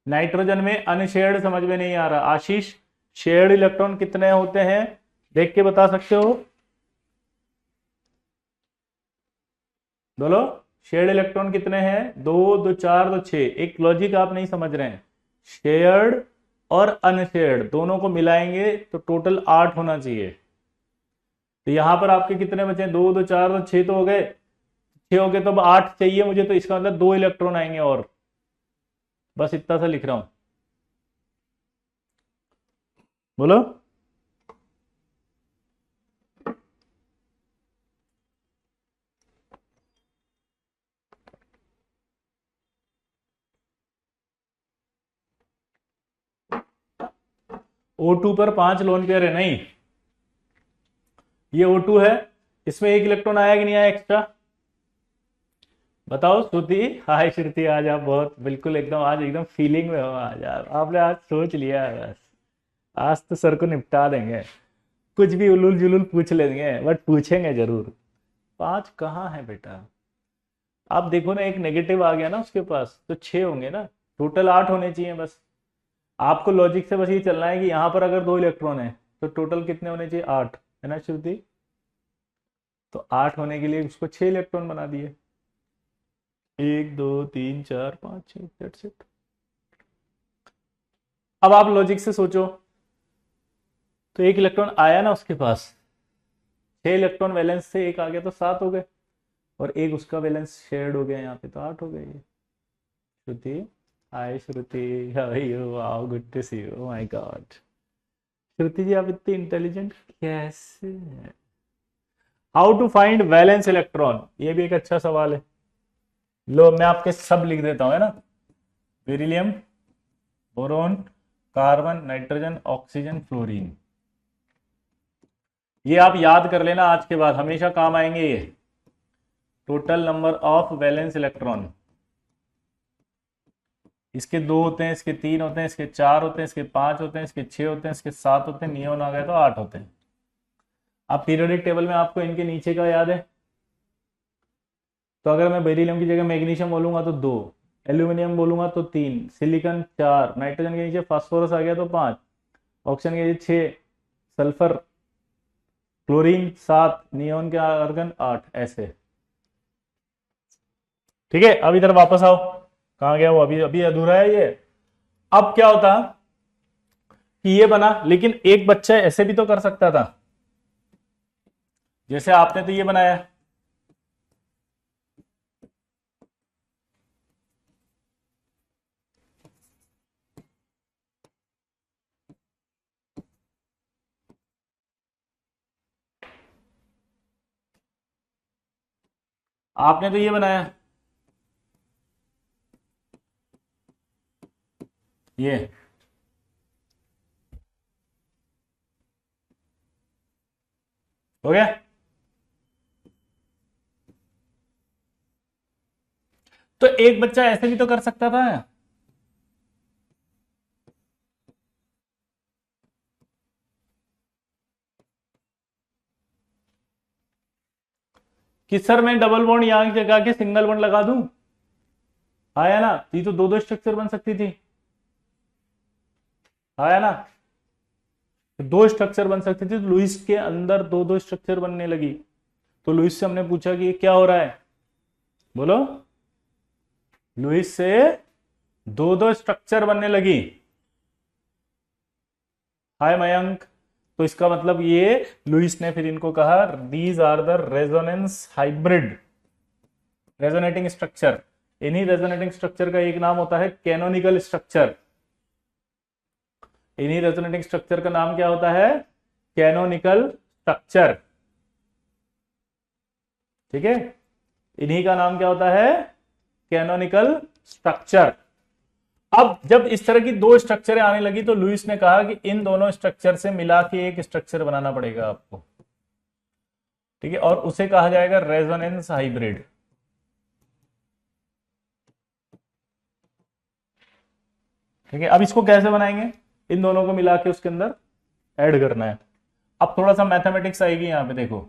नाइट्रोजन में अनशेयर्ड समझ में नहीं आ रहा, आशीष शेयर्ड इलेक्ट्रॉन कितने होते हैं देख के बता सकते हो, बोलो शेयर्ड इलेक्ट्रॉन कितने हैं, 2 2 4 2 6। एक लॉजिक आप नहीं समझ रहे हैं, शेयर्ड और अनशेयर्ड दोनों को मिलाएंगे तो टोटल 8 होना चाहिए। तो यहां पर आपके कितने बचे, 2 2 4 2 6 तो हो गए, 6 हो गए, तो अब 8 चाहिए मुझे, तो इसका मतलब 2 इलेक्ट्रॉन आएंगे और, बस इतना सा लिख रहा हूं, बोलो। O2 पर 5 लोन पेयर है, नहीं ये O2 है, इसमें एक इलेक्ट्रॉन आया कि नहीं आया एक्स्ट्रा, बताओ श्रुति। हाय श्रुति, आज आप बहुत बिल्कुल एकदम आज एकदम फीलिंग में हो, आज आपने आज सोच लिया है बस, आज तो सर को निपटा देंगे, कुछ भी उलूल जुलूल पूछ लेंगे, बट पूछेंगे जरूर। 5 कहाँ है बेटा, आप देखो ना, एक नेगेटिव आ गया ना उसके पास, तो 6 होंगे ना, टोटल 8 होने चाहिए बस। आपको लॉजिक से बस ये चलना है कि यहां पर अगर 2 इलेक्ट्रॉन है तो टोटल कितने होने चाहिए, 8, है ना श्रुति? तो 8 होने के लिए उसको 6 इलेक्ट्रॉन बना दिए, 1 2 3 4 5 6, दैट्स इट। अब आप लॉजिक से सोचो, तो एक इलेक्ट्रॉन आया ना उसके पास, 6 इलेक्ट्रॉन वैलेंस से एक आ गया तो 7 हो गए, और एक उसका वैलेंस शेयर्ड हो गया यहाँ पे तो 8 हो गए। Shruti, hi Shruti, how are you, wow good to see you, my God. Shruti ji आप इतनी इंटेलिजेंट कैसे हैं? How to find valence electron, ये भी एक अच्छा सवाल है। लो मैं आपके सब लिख देता हूं, है ना। Beryllium, boron, carbon, nitrogen, oxygen, fluorine. ये आप याद कर लेना, आज के बाद हमेशा काम आएंगे ये। Total number of valence electron, इसके 2 होते हैं, इसके 3 होते हैं, इसके 4 होते हैं, इसके 5 होते हैं, इसके 6 होते हैं, इसके 7 होते हैं, नियोन आ गए तो 8 होते हैं। अब पीरियोडिक टेबल में आपको इनके नीचे का याद है, तो अगर मैं बेरिलियम की जगह मैग्नीशियम बोलूंगा तो 2, एल्यूमिनियम बोलूंगा तो 3, सिलिकॉन 4, नाइट्रोजन के नीचे फास्फोरस आ गया तो 5, ऑक्सीजन के नीचे 6, सल्फर, क्लोरीन 7, नियोन के आर्गन 8, ऐसे। ठीक है, अब इधर वापस आओ, कहां गया वो, अभी अभी अधूरा है ये। अब क्या होता कि ये बना, लेकिन एक बच्चा ऐसे भी तो कर सकता था, जैसे आपने तो ये बनाया, आपने तो ये बनाया, ये हो गया। तो एक बच्चा ऐसे भी तो कर सकता था कि सर मैं डबल बॉन्ड यहां की जगह के सिंगल बॉन्ड लगा दूं, आया ना, ये तो 2-2 स्ट्रक्चर बन सकती थी, आया ना, तो 2 स्ट्रक्चर बन सकती थी, तो लुईस के अंदर 2-2 स्ट्रक्चर बनने लगी। तो लुईस से हमने पूछा कि ये क्या हो रहा है, बोलो। लुईस से 2-2 स्ट्रक्चर बनने लगी। हाय मयंक, तो इसका मतलब ये लुईस ने फिर इनको कहा these are the resonance hybrid, resonating structure. इन्हीं रेजोनेटिंग स्ट्रक्चर का एक नाम होता है कैनोनिकल स्ट्रक्चर। इन्हीं रेजोनेटिंग स्ट्रक्चर का नाम क्या होता है, कैनोनिकल स्ट्रक्चर। ठीक है, इन्हीं का नाम क्या होता है, कैनोनिकल स्ट्रक्चर। अब जब इस तरह की 2 स्ट्रक्चरें आने लगी तो लुईस ने कहा कि इन दोनों स्ट्रक्चर से मिला के एक स्ट्रक्चर बनाना पड़ेगा आपको। ठीक है, और उसे कहा जाएगा रेजोनेंस हाइब्रिड। ठीक है, अब इसको कैसे बनाएंगे, इन दोनों को मिला के उसके अंदर ऐड करना है। अब थोड़ा सा मैथमेटिक्स आएगी यहां पे, देखो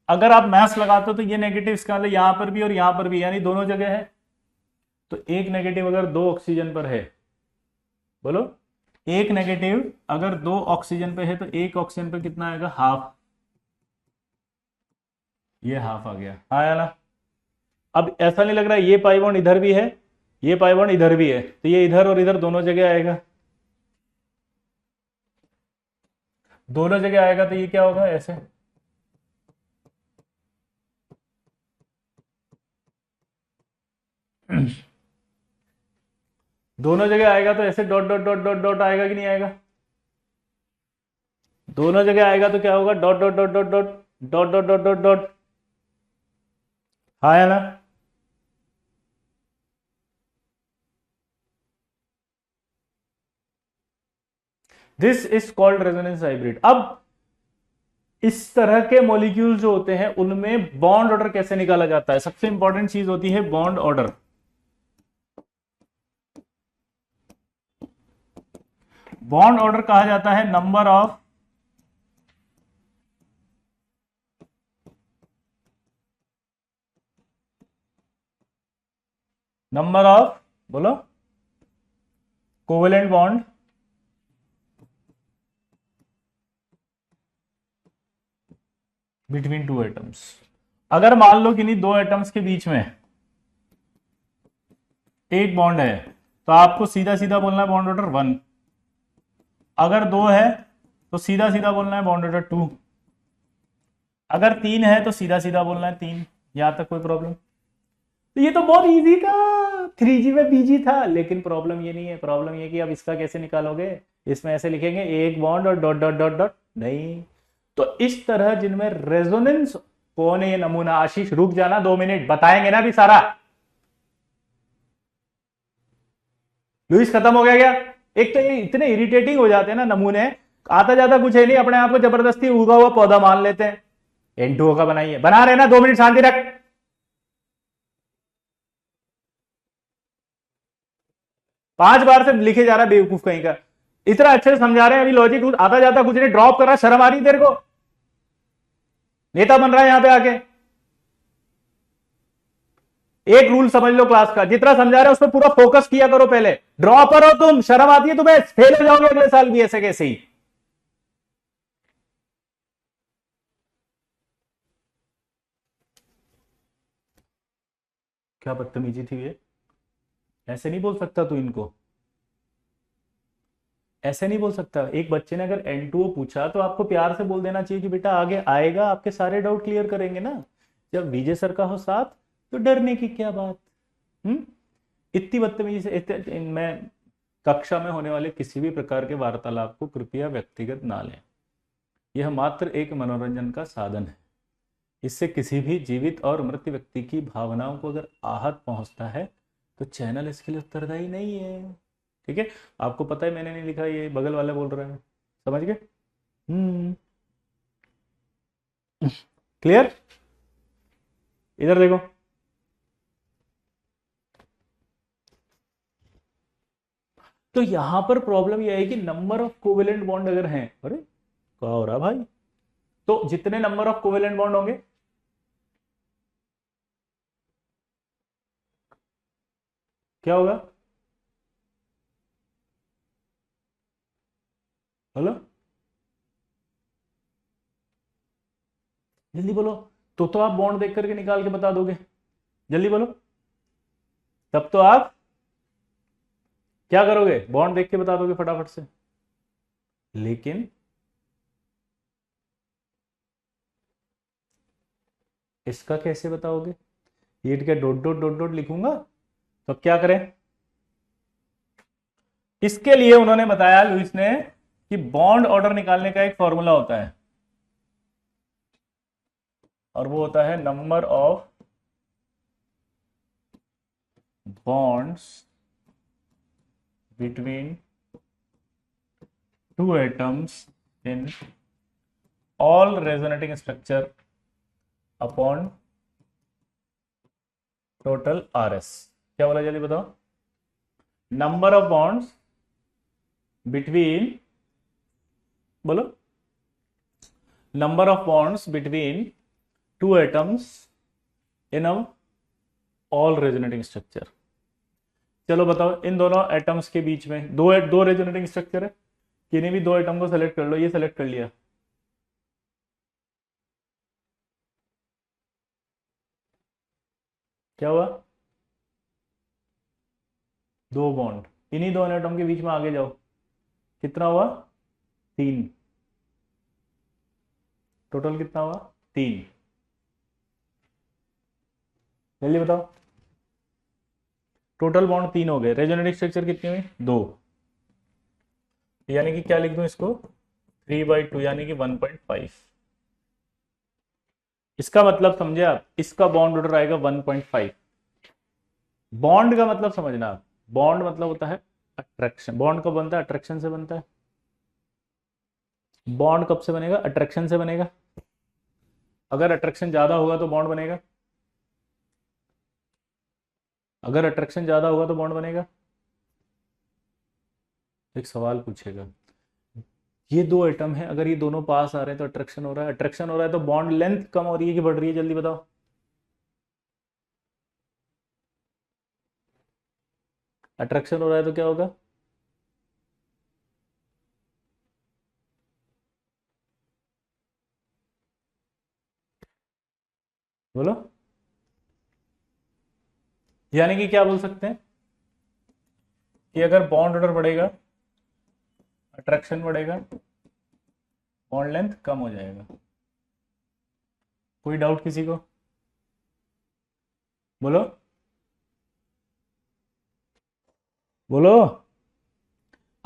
अगर आप मैथ्स लगाते हो तो ये नेगेटिव इसका मतलब यहां पर भी और यहां पर भी, यानी दोनों जगह है। तो एक नेगेटिव अगर 2 ऑक्सीजन पर है, बोलो, एक नेगेटिव अगर 2 ऑक्सीजन पे है तो एक ऑक्सीजन पे कितना आएगा, हाफ। ये हाफ आ गया, आया ना। अब ऐसा नहीं लग रहा है ये पाई बॉन्ड इधर भी है, ये पाई बॉन्ड इधर भी है, तो ये इधर और इधर दोनों जगह आएगा, दोनों जगह आएगा, तो ये क्या होगा, ऐसे। दोनों जगह आएगा तो ऐसे dot dot dot dot dot आएगा कि नहीं आएगा, दोनों जगह आएगा तो क्या होगा, dot dot dot dot dot dot dot dot dot dot, हाँ है ना। This is called resonance hybrid. अब इस तरह के मॉलिक्यूल जो होते हैं उनमें बॉन्ड ऑर्डर कैसे निकाला जाता है, सबसे इंपॉर्टेंट चीज होती है बॉन्ड ऑर्डर। बॉन्ड ऑर्डर कहा जाता है नंबर ऑफ, बोलो, कोवेलेंट बॉन्ड बिटवीन 2 एटम्स। अगर मान लो किन्हीं 2 एटम्स के बीच में एक बॉन्ड है तो आपको सीधा सीधा बोलना है बॉन्ड ऑर्डर 1। अगर 2 है तो सीधा सीधा बोलना है बॉन्ड ऑर्डर 2। अगर 3 है तो सीधा सीधा बोलना है 3। यहां तक कोई प्रॉब्लम? तो ये तो बहुत इजी था, 3G में बीजी था। लेकिन प्रॉब्लम ये नहीं है, प्रॉब्लम ये कि अब इसका कैसे निकालोगे। इसमें ऐसे लिखेंगे एक बॉन्ड और डॉट डॉट डॉट डॉट, नहीं। तो इस तरह जिनमें रेजोनेंस, कौन है ये नमूना? आशीष रुक जाना 2 मिनट, बताएंगे ना भी सारा। लुइस खत्म हो गया क्या? एक तो ये इतने इरिटेटिंग हो जाते हैं ना नमूने, आता जाता कुछ है नहीं, अपने आप को जबरदस्ती उगा हुआ पौधा मान लेते हैं। N2O का बनाइए, बना रहे ना, 2 मिनट शांति रख। 5 बार से लिखे जा रहा है बेवकूफ कहीं का। इतना अच्छे से समझा रहे हैं, अभी लॉजिक आता जाता कुछ नहीं, ड्रॉप कर रहा, शर्म आ रही तेरे को? नेता बन रहा है यहां पे आके। एक रूल समझ लो क्लास का, जितना समझा रहे हैं उस पर पूरा फोकस किया करो पहले। ड्रॉपर हो तुम, शर्म आती है तुम्हें? फेल हो जाओगे अगले साल भी ऐसे कैसे ही। क्या बदतमीजी थी ये, ऐसे नहीं बोल सकता तू इनको, ऐसे नहीं बोल सकता। एक बच्चे ने अगर N2O पूछा तो आपको प्यार से बोल देना चाहिए कि बेटा आगे आएगा, आपके सारे डाउट क्लियर करेंगे ना। जब विजय सर का हो साथ तो डरने की क्या बात। हम्म इतनी बदतमीजी से मैं कक्षा में होने वाले किसी भी प्रकार के वार्तालाप को कृपया व्यक्तिगत ना लें। यह मात्र एक मनोरंजन का साधन है। इससे किसी भी जीवित और मृत व्यक्ति की भावनाओं को अगर आहत पहुंचता है तो चैनल इसके लिए उत्तरदायी नहीं है। ठीक है, आपको पता है मैंने नहीं लिखा, ये बगल वाला बोल रहा है, समझ गए? क्लियर? इधर देखो, तो यहां पर प्रॉब्लम यह है कि नंबर ऑफ कोवेलेंट बॉन्ड अगर हैं, अरे क्या हो रहा भाई, तो जितने नंबर ऑफ कोवेलेंट बॉन्ड होंगे, क्या होगा? हेलो, जल्दी बोलो। तो आप बॉन्ड देख करके निकाल के बता दोगे, जल्दी बोलो। तब तो आप क्या करोगे, बॉन्ड देख के बता दोगे फटाफट से। लेकिन इसका कैसे बताओगे? ये क्या डॉट डॉट डॉट डॉट लिखूंगा? तो क्या करें? इसके लिए उन्होंने बताया लुइस ने कि बॉन्ड ऑर्डर निकालने का एक फॉर्मूला होता है, और वो होता है number of bonds between two atoms in all resonating structure upon total RS। क्या बोला, जल्दी बताओ। नंबर ऑफ बॉन्ड्स बिटवीन, बोलो, number of bonds between two atoms in all resonating structure. चलो बताओ, इन दोनों एटम्स के बीच में दो दो रेजोनेटिंग स्ट्रक्चर है, किन्हीं भी दो एटम को सेलेक्ट कर लो, ये सेलेक्ट कर लिया, क्या हुआ? दो बॉन्ड, इन्हीं दो एटम के बीच में आगे जाओ, कितना हुआ? 3। टोटल कितना हुआ? 3। जल्दी बताओ, टोटल बॉन्ड 3 हो गए, रेजोनेटिंग स्ट्रक्चर कितनी हुई? 2। यानी कि क्या लिख दूं इसको, 3/2 यानी कि 1.5। इसका मतलब समझे आप, इसका बॉन्ड ऑर्डर आएगा 1.5। बॉन्ड का मतलब समझना आप, बॉन्ड मतलब होता है अट्रैक्शन। बॉन्ड कब बनता है? अट्रैक्शन से बनता है। बॉन्ड कब से बनेगा? अट्रैक्शन से बनेगा। अगर अट्रैक्शन ज्यादा होगा तो बॉन्ड बनेगा, अगर अट्रैक्शन ज्यादा होगा तो बॉन्ड बनेगा। एक सवाल पूछेगा, ये दो एटम है, अगर ये दोनों पास आ रहे हैं तो अट्रैक्शन हो रहा है, अट्रैक्शन हो रहा है तो बॉन्ड लेंथ कम हो रही है कि बढ़ रही है? जल्दी बताओ। अट्रैक्शन हो रहा है तो क्या होगा? बोलो। यानी कि क्या बोल सकते हैं कि अगर बॉन्ड ऑर्डर बढ़ेगा, अट्रैक्शन बढ़ेगा, बॉन्ड लेंथ कम हो जाएगा। कोई डाउट किसी को? बोलो बोलो।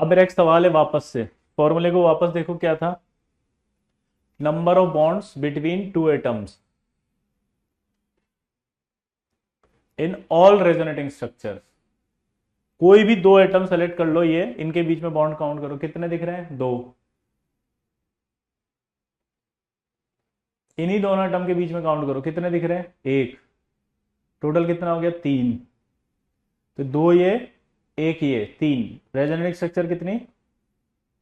अब मेरा एक सवाल है, वापस से फॉर्मूले को वापस देखो, क्या था? Number of bonds between two atoms in all resonating structures. कोई भी दो एटम सेलेक्ट कर लो, ये इनके बीच में बॉन्ड काउंट करो, कितने दिख रहे हैं? दो। इन्हीं दोनों एटम के बीच में काउंट करो, कितने दिख रहे हैं? एक। टोटल कितना हो गया? तीन। तो दो ये, एक ये, तीन। रेजोनेटिंग स्ट्रक्चर कितनी?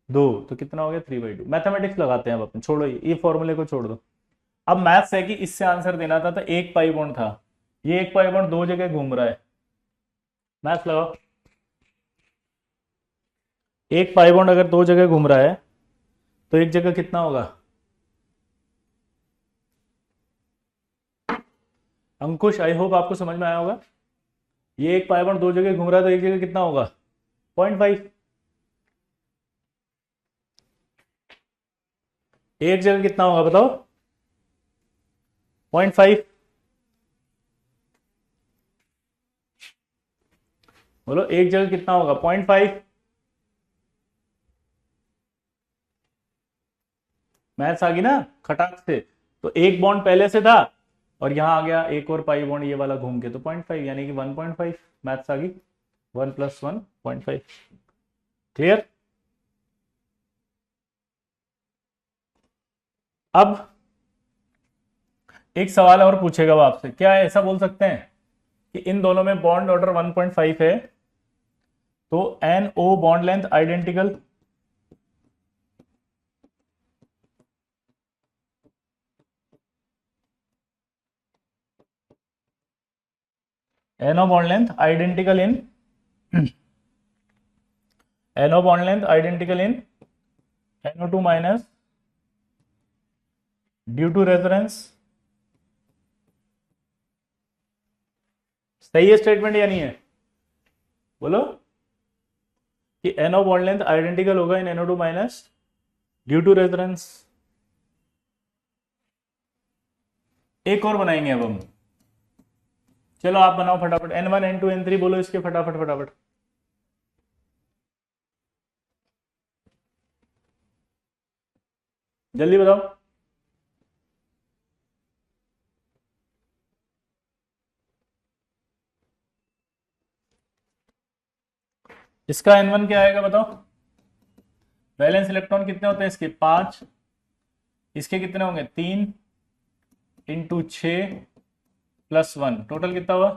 दो। तो कितना हो गया? 3/2। मैथमेटिक्स लगाते हैं अब अपन, छोड़ो ये फॉर्मूले को छोड़ दो। अब मैथ्स है कि इससे आंसर देना था, तो एक पाई बॉन्ड था, ये एक पाई बॉन्ड दो जगह घूम रहा है। मैथ्स लगाओ। एक पाई बॉन्ड अगर दो जगह घूम रहा है तो एक जगह कितना होगा? अंकुश, आई होप आपको समझ में आया होगा। ये एक पाई बॉन्ड दो जगह घूम रहा है तो एक जगह कितना होगा? 0.5। एक जगह कितना होगा बताओ? 0.5। बोलो, एक जगह कितना होगा? 0.5। मैथ्स आ गई ना खटाक से। तो एक बॉन्ड पहले से था और यहां आ गया एक और पाई बॉन्ड ये वाला घूम के, तो 0.5 यानी कि 1.5। मैथ्स आ गई। 1 + 1 0.5। क्लियर? अब एक सवाल और पूछेगा वो आपसे, क्या ऐसा बोल सकते हैं कि इन दोनों में बॉन्ड ऑर्डर 1.5 है, तो NO bond length identical? NO bond length identical in NO bond length identical in NO2 minus due to resonance. सही है स्टेटमेंट या नहीं है? बोलो कि NO बॉन्ड लेंथ आइडेंटिकल होगा in NO2 minus due to resonance. एक और बनाएंगे अब हम। चलो आप बनाओ फटाफट, N1 N2 N3 बोलो इसके फटाफट फटाफट। जल्दी बताओ। इसका N1 क्या आएगा बताओ? वैलेंस इलेक्ट्रॉन कितने होते हैं इसके? 5। इसके कितने होंगे? 3 × 6 + 1। टोटल कितना हुआ?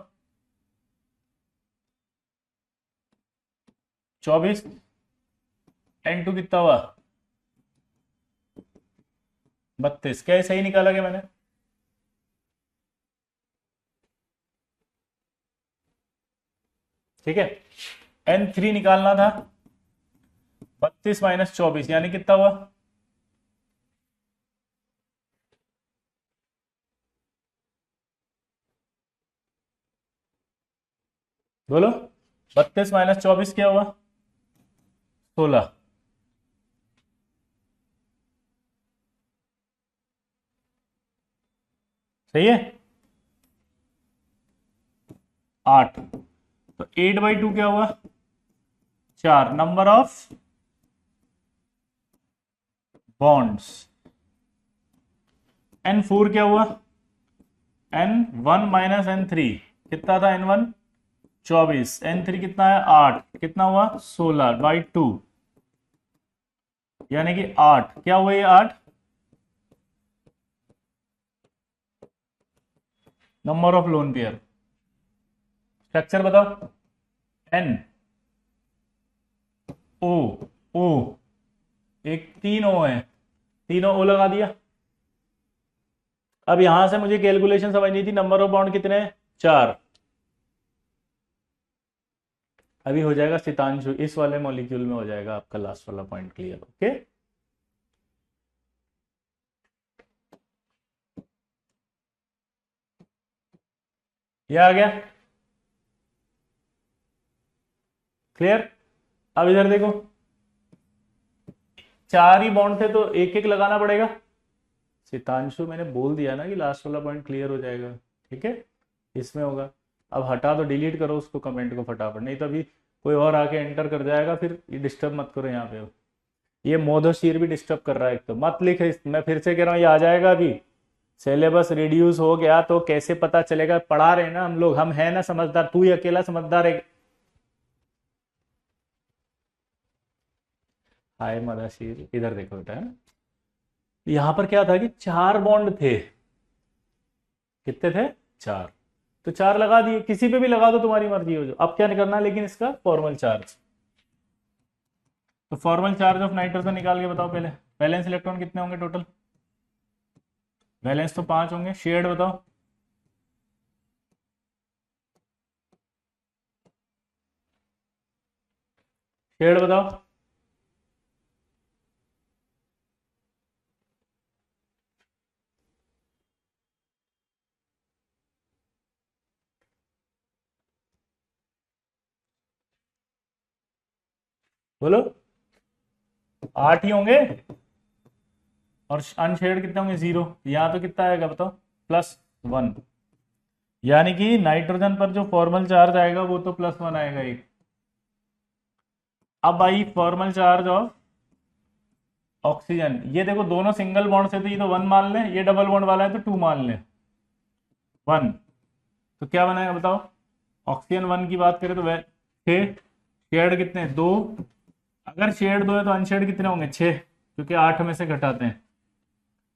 24। N2 कितना हुआ? 32। क्या सही निकाला क्या मैंने? ठीक है। N3 निकालना था। 32 - 24 यानी कितना हुआ? बोलो, 32 - 24 क्या हुआ? 16। सही है। 8। तो 8/2 क्या हुआ? 4। Number of bonds. N4 क्या हुआ? N1 - N3 कितना था? N1 24, N3 कितना है? 8। कितना हुआ? 16/2 यानी कि 8। क्या हुआ ये? 8। Number of lone pair. Structure बताओ। N O O, एक 3 O है, तीनों O लगा दिया। अब यहां से मुझे कैलकुलेशन समझनी थी, नंबर ऑफ बॉन्ड कितने हैं? 4। अभी हो जाएगा सितांशु, इस वाले मॉलिक्यूल में हो जाएगा आपका लास्ट वाला पॉइंट क्लियर। ओके, ये आ गया क्लियर। अब इधर देखो, 4 ही बॉन्ड थे तो एक एक लगाना पड़ेगा। सितांशु मैंने बोल दिया ना कि लास्ट वाला पॉइंट क्लियर हो जाएगा, ठीक है, इसमें होगा। अब हटा दो, डिलीट करो उसको, कमेंट को फटाफट, नहीं तो अभी कोई और आके एंटर कर जाएगा, फिर ये डिस्टर्ब मत करो यहाँ पे। ये मोदोशीर भी डिस्टर्ब कर रहा है एक तो, मत लिखे, मैं फिर से कह रहा हूँ ये आ जाएगा अभी। सिलेबस रिड्यूस हो गया तो कैसे पता चलेगा, पढ़ा रहे हैं ना हम लोग, हम है ना समझदार, तू ही अकेला समझदार है। हाय मदाशीर, इधर देखो बेटा, है ना, यहां पर क्या था कि 4 बॉन्ड थे, कितने थे, 4, तो 4 लगा दिए, किसी पे भी लगा दो तुम्हारी मर्जी हो जो। अब क्या करना है लेकिन इसका फॉर्मल चार्ज, तो फॉर्मल चार्ज ऑफ नाइट्रोजन निकाल के बताओ पहले। वैलेंस इलेक्ट्रॉन कितने होंगे टोटल, वैलेंस तो 5 होंगे, शेयर्ड बताओ। शेयर्ड बताओ। बोलो, 8 ही होंगे, और अनशेयर्ड कितने होंगे, 0। यहाँ तो कितना आएगा बताओ, +1, यानी कि नाइट्रोजन पर जो फॉर्मल चार्ज आएगा वो तो +1 आएगा एक। अब आई फॉर्मल चार्ज ऑफ ऑक्सीजन, ये देखो दोनों सिंगल बॉन्ड से, तो ये तो 1 मान लें, ये डबल बॉन्ड वाला है तो 2 मान लें, 1, तो क्या बनाएगा बताओ। ऑक्सीजन 1 की बात करें तो वह 6, शेयर्ड कितने, 2, अगर शेयर्ड 2 है तो अनशेयर्ड कितने होंगे, 6, क्योंकि 8 में से घटाते हैं,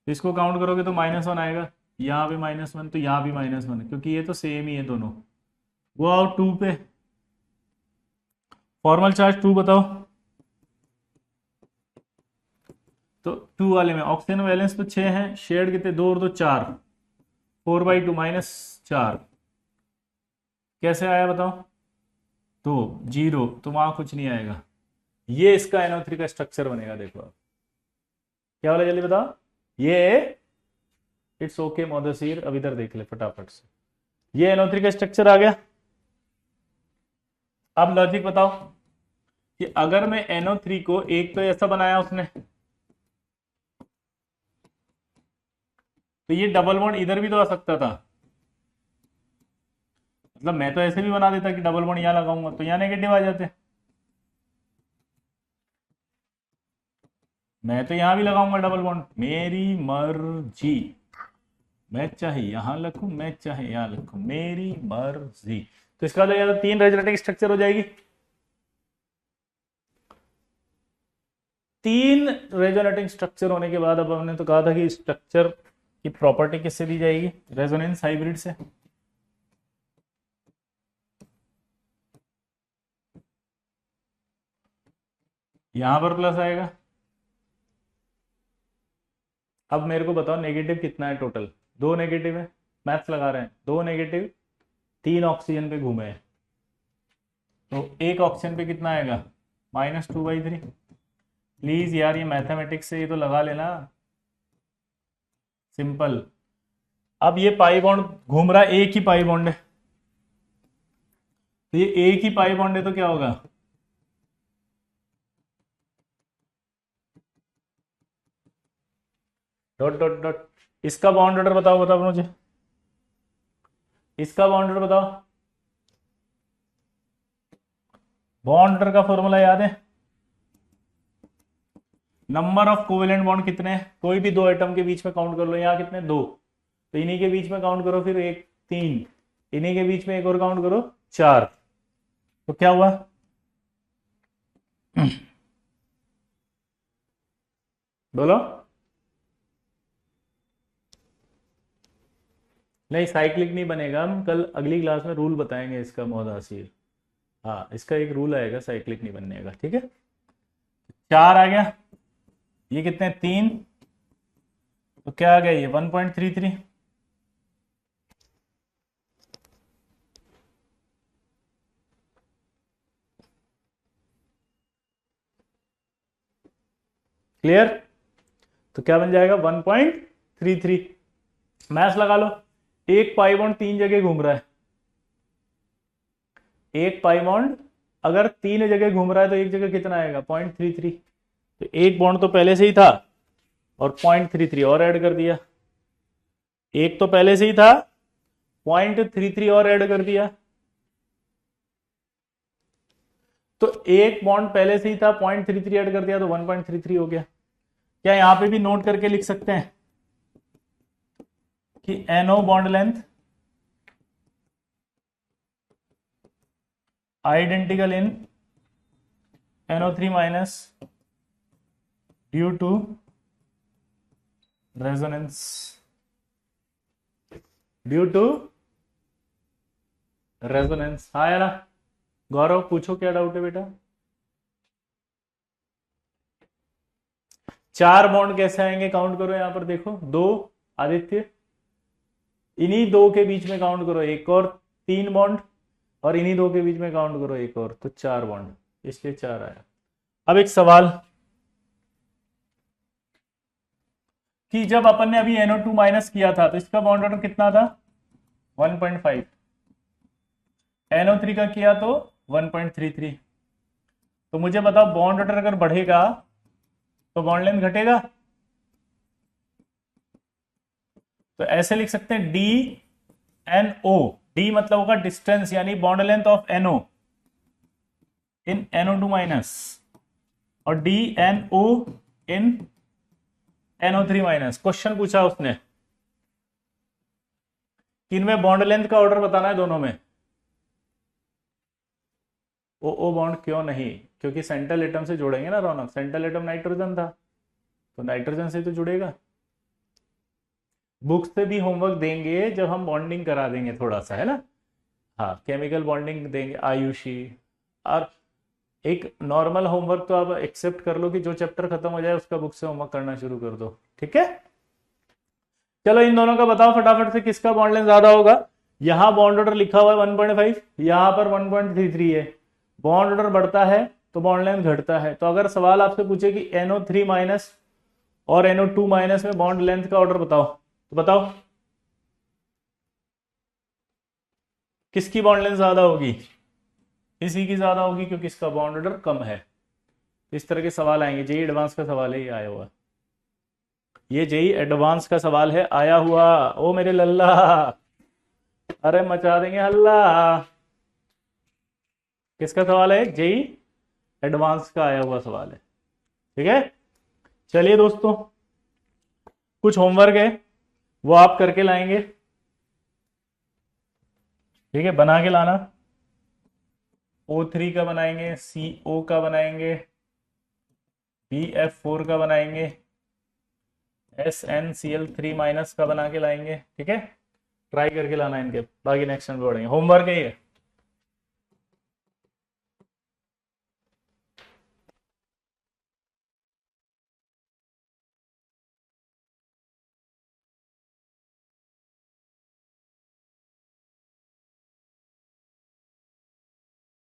तो इसको काउंट करोगे तो -1 आएगा, यहाँ पे -1, तो यहाँ भी -1, क्योंकि ये तो सेम ही है दोनों। वो आओ 2 पे, फॉर्मल चार्ज 2 बताओ। तो 2 वाले में ऑक्सीजन वैलेंस तो 6 है, शेयर्ड कितने, 2 और 2 4, 4/2 -4, कैसे आया बताओ, तो 0, तो वहां कुछ नहीं आएगा। ये इसका NO3 का स्ट्रक्चर बनेगा, देखो आप क्या वाला, जल्दी बताओ। ये इट्स ओके मोदसीर, अब इधर देख ले फटाफट से, ये NO3 का स्ट्रक्चर आ गया। अब लॉजिक बताओ कि अगर मैं NO3 को एक तो ऐसा बनाया उसने, तो ये डबल बॉन्ड इधर भी तो आ सकता था, मतलब मैं तो ऐसे भी बना देता कि डबल बॉन्ड यहां लगाऊंगा तो यहां नेगेटिव आ जाते, मैं तो यहां भी लगाऊंगा डबल बॉन्ड, मेरी मर्जी, मैं चाहे यहां लिखूं, मैं चाहे यहां लिखूं, मेरी मर्जी। तो इसका मतलब 3 रेजोनेटिंग स्ट्रक्चर हो जाएगी, 3 रेजोनेटिंग स्ट्रक्चर होने के बाद अब हमने तो कहा था कि स्ट्रक्चर की प्रॉपर्टी किससे दी जाएगी, रेजोनेंस हाइब्रिड से। यहां पर प्लस आएगा। अब मेरे को बताओ नेगेटिव कितना है टोटल, 2 नेगेटिव है, मैथ्स लगा रहे हैं, 2 नेगेटिव, 3 ऑक्सीजन पे घूमे हैं, तो एक ऑक्सीजन पे कितना आएगा, -2/3। प्लीज यार ये मैथमेटिक्स से ये तो लगा लेना, सिंपल। अब ये पाई बॉन्ड घूम रहा है, एक ही पाई बॉन्ड है, तो ये एक ही पाई बॉन्ड है तो क्या होगा, डॉट डॉट डॉट, इसका बॉन्ड ऑर्डर बताओ, बताओ मुझे, इसका बॉन्ड ऑर्डर बताओ। बॉन्ड ऑर्डर का फॉर्मूला याद है, नंबर ऑफ कोवेलेंट बॉन्ड कितने हैं, कोई भी 2 एटम के बीच में काउंट कर लो, यहाँ कितने, 2, तो इन्हीं के बीच में काउंट करो, फिर 1 3, इन्हीं के बीच में एक और काउंट करो, 4, तो क्या हुआ, बोलो। नहीं साइक्लिक नहीं बनेगा, हम कल अगली क्लास में रूल बताएंगे इसका मोहदासिर, हाँ इसका एक रूल आएगा साइक्लिक नहीं बनने का, ठीक है। 4 आ गया, ये कितने, 3, तो क्या आ गया ये 1.33, क्लियर, तो क्या बन जाएगा 1.33, मैथ्स लगा लो। एक पाई बॉन्ड 3 जगह घूम रहा है, एक पाई बॉन्ड अगर 3 जगह घूम रहा है तो एक जगह कितना आएगा, 0.33, तो एक बॉन्ड तो पहले से ही था और 0.33 और ऐड कर दिया, एक तो पहले से ही था 0.33 और ऐड कर दिया। तो एक बॉन्ड पहले से ही था, 0.33 ऐड कर दिया तो 1.33 हो गया। क्या यहां पे भी नोट करके लिख सकते हैं कि NO bond length identical in NO3 minus due to resonance, due to resonance. हाँ या ना? गौरव पूछो क्या डाउट है बेटा। चार बॉन्ड कैसे आएंगे, काउंट करो यहां पर देखो, दो आदित्य, इन्हीं दो के बीच में काउंट करो एक और, तीन बॉन्ड, और इन्हीं दो के बीच में काउंट करो एक और, तो चार बॉन्ड, इसलिए चार आया। अब एक सवाल कि जब अपन ने अभी NO2 माइनस किया था तो इसका बॉन्ड ऑर्डर कितना था, 1.5, NO3 का किया तो 1.33। तो मुझे बताओ बॉन्ड ऑर्डर अगर बढ़ेगा तो बॉन्ड लेंथ घटेगा। तो ऐसे लिख सकते हैं DNO, डी मतलब होगा डिस्टेंस यानी bond length of NO in NO2 minus, और DNO इन NO3 माइनस। क्वेश्चन पूछा उसने कि इनमें बॉन्ड लेंथ का ऑर्डर बताना है दोनों में। ओ बॉन्ड क्यों नहीं, क्योंकि सेंट्रल एटम से जोड़ेंगे ना रौनक, सेंट्रल एटम नाइट्रोजन था तो नाइट्रोजन से तो जुड़ेगा। बुक से भी होमवर्क देंगे जब हम बॉन्डिंग करा देंगे थोड़ा सा, है ना। हाँ केमिकल बॉन्डिंग देंगे आयुषी, और एक नॉर्मल होमवर्क तो आप एक्सेप्ट कर लो कि जो चैप्टर खत्म हो जाए उसका बुक से होमवर्क करना शुरू कर दो, ठीक है। चलो इन दोनों का बताओ फटाफट से किसका बॉन्ड लेंथ ज्यादा होगा। यहां बॉन्ड ऑर्डर लिखा हुआ है 1.5, यहां पर 1.33 है। बॉन्ड ऑर्डर बढ़ता है तो बॉन्ड लेंथ घटता है। तो अगर सवाल आपसे पूछे कि NO3 माइनस और NO2 माइनस में बॉन्ड लेंथ का ऑर्डर बताओ, तो बताओ किसकी बॉन्ड लेंथ ज्यादा होगी। इसी की ज्यादा होगी क्योंकि इसका बॉन्ड ऑर्डर कम है। इस तरह के सवाल आएंगे, जेई एडवांस का सवाल है ये आया हुआ, ये जेई एडवांस का सवाल है आया हुआ। ओ मेरे लल्ला, अरे मचा देंगे हल्ला। किसका सवाल है, जेई एडवांस का आया हुआ सवाल है, ठीक है। चलिए दोस्तों कुछ होमवर्क है वो आप करके लाएंगे, ठीक है, बना के लाना। O3 का बनाएंगे, CO का बनाएंगे, BF4 का बनाएंगे, SnCl3 माइनस का बना के लाएंगे, ठीक है। ट्राई करके लाना इनके, बाकी नेक्स्ट टाइम बढ़ेंगे। होमवर्क है ये।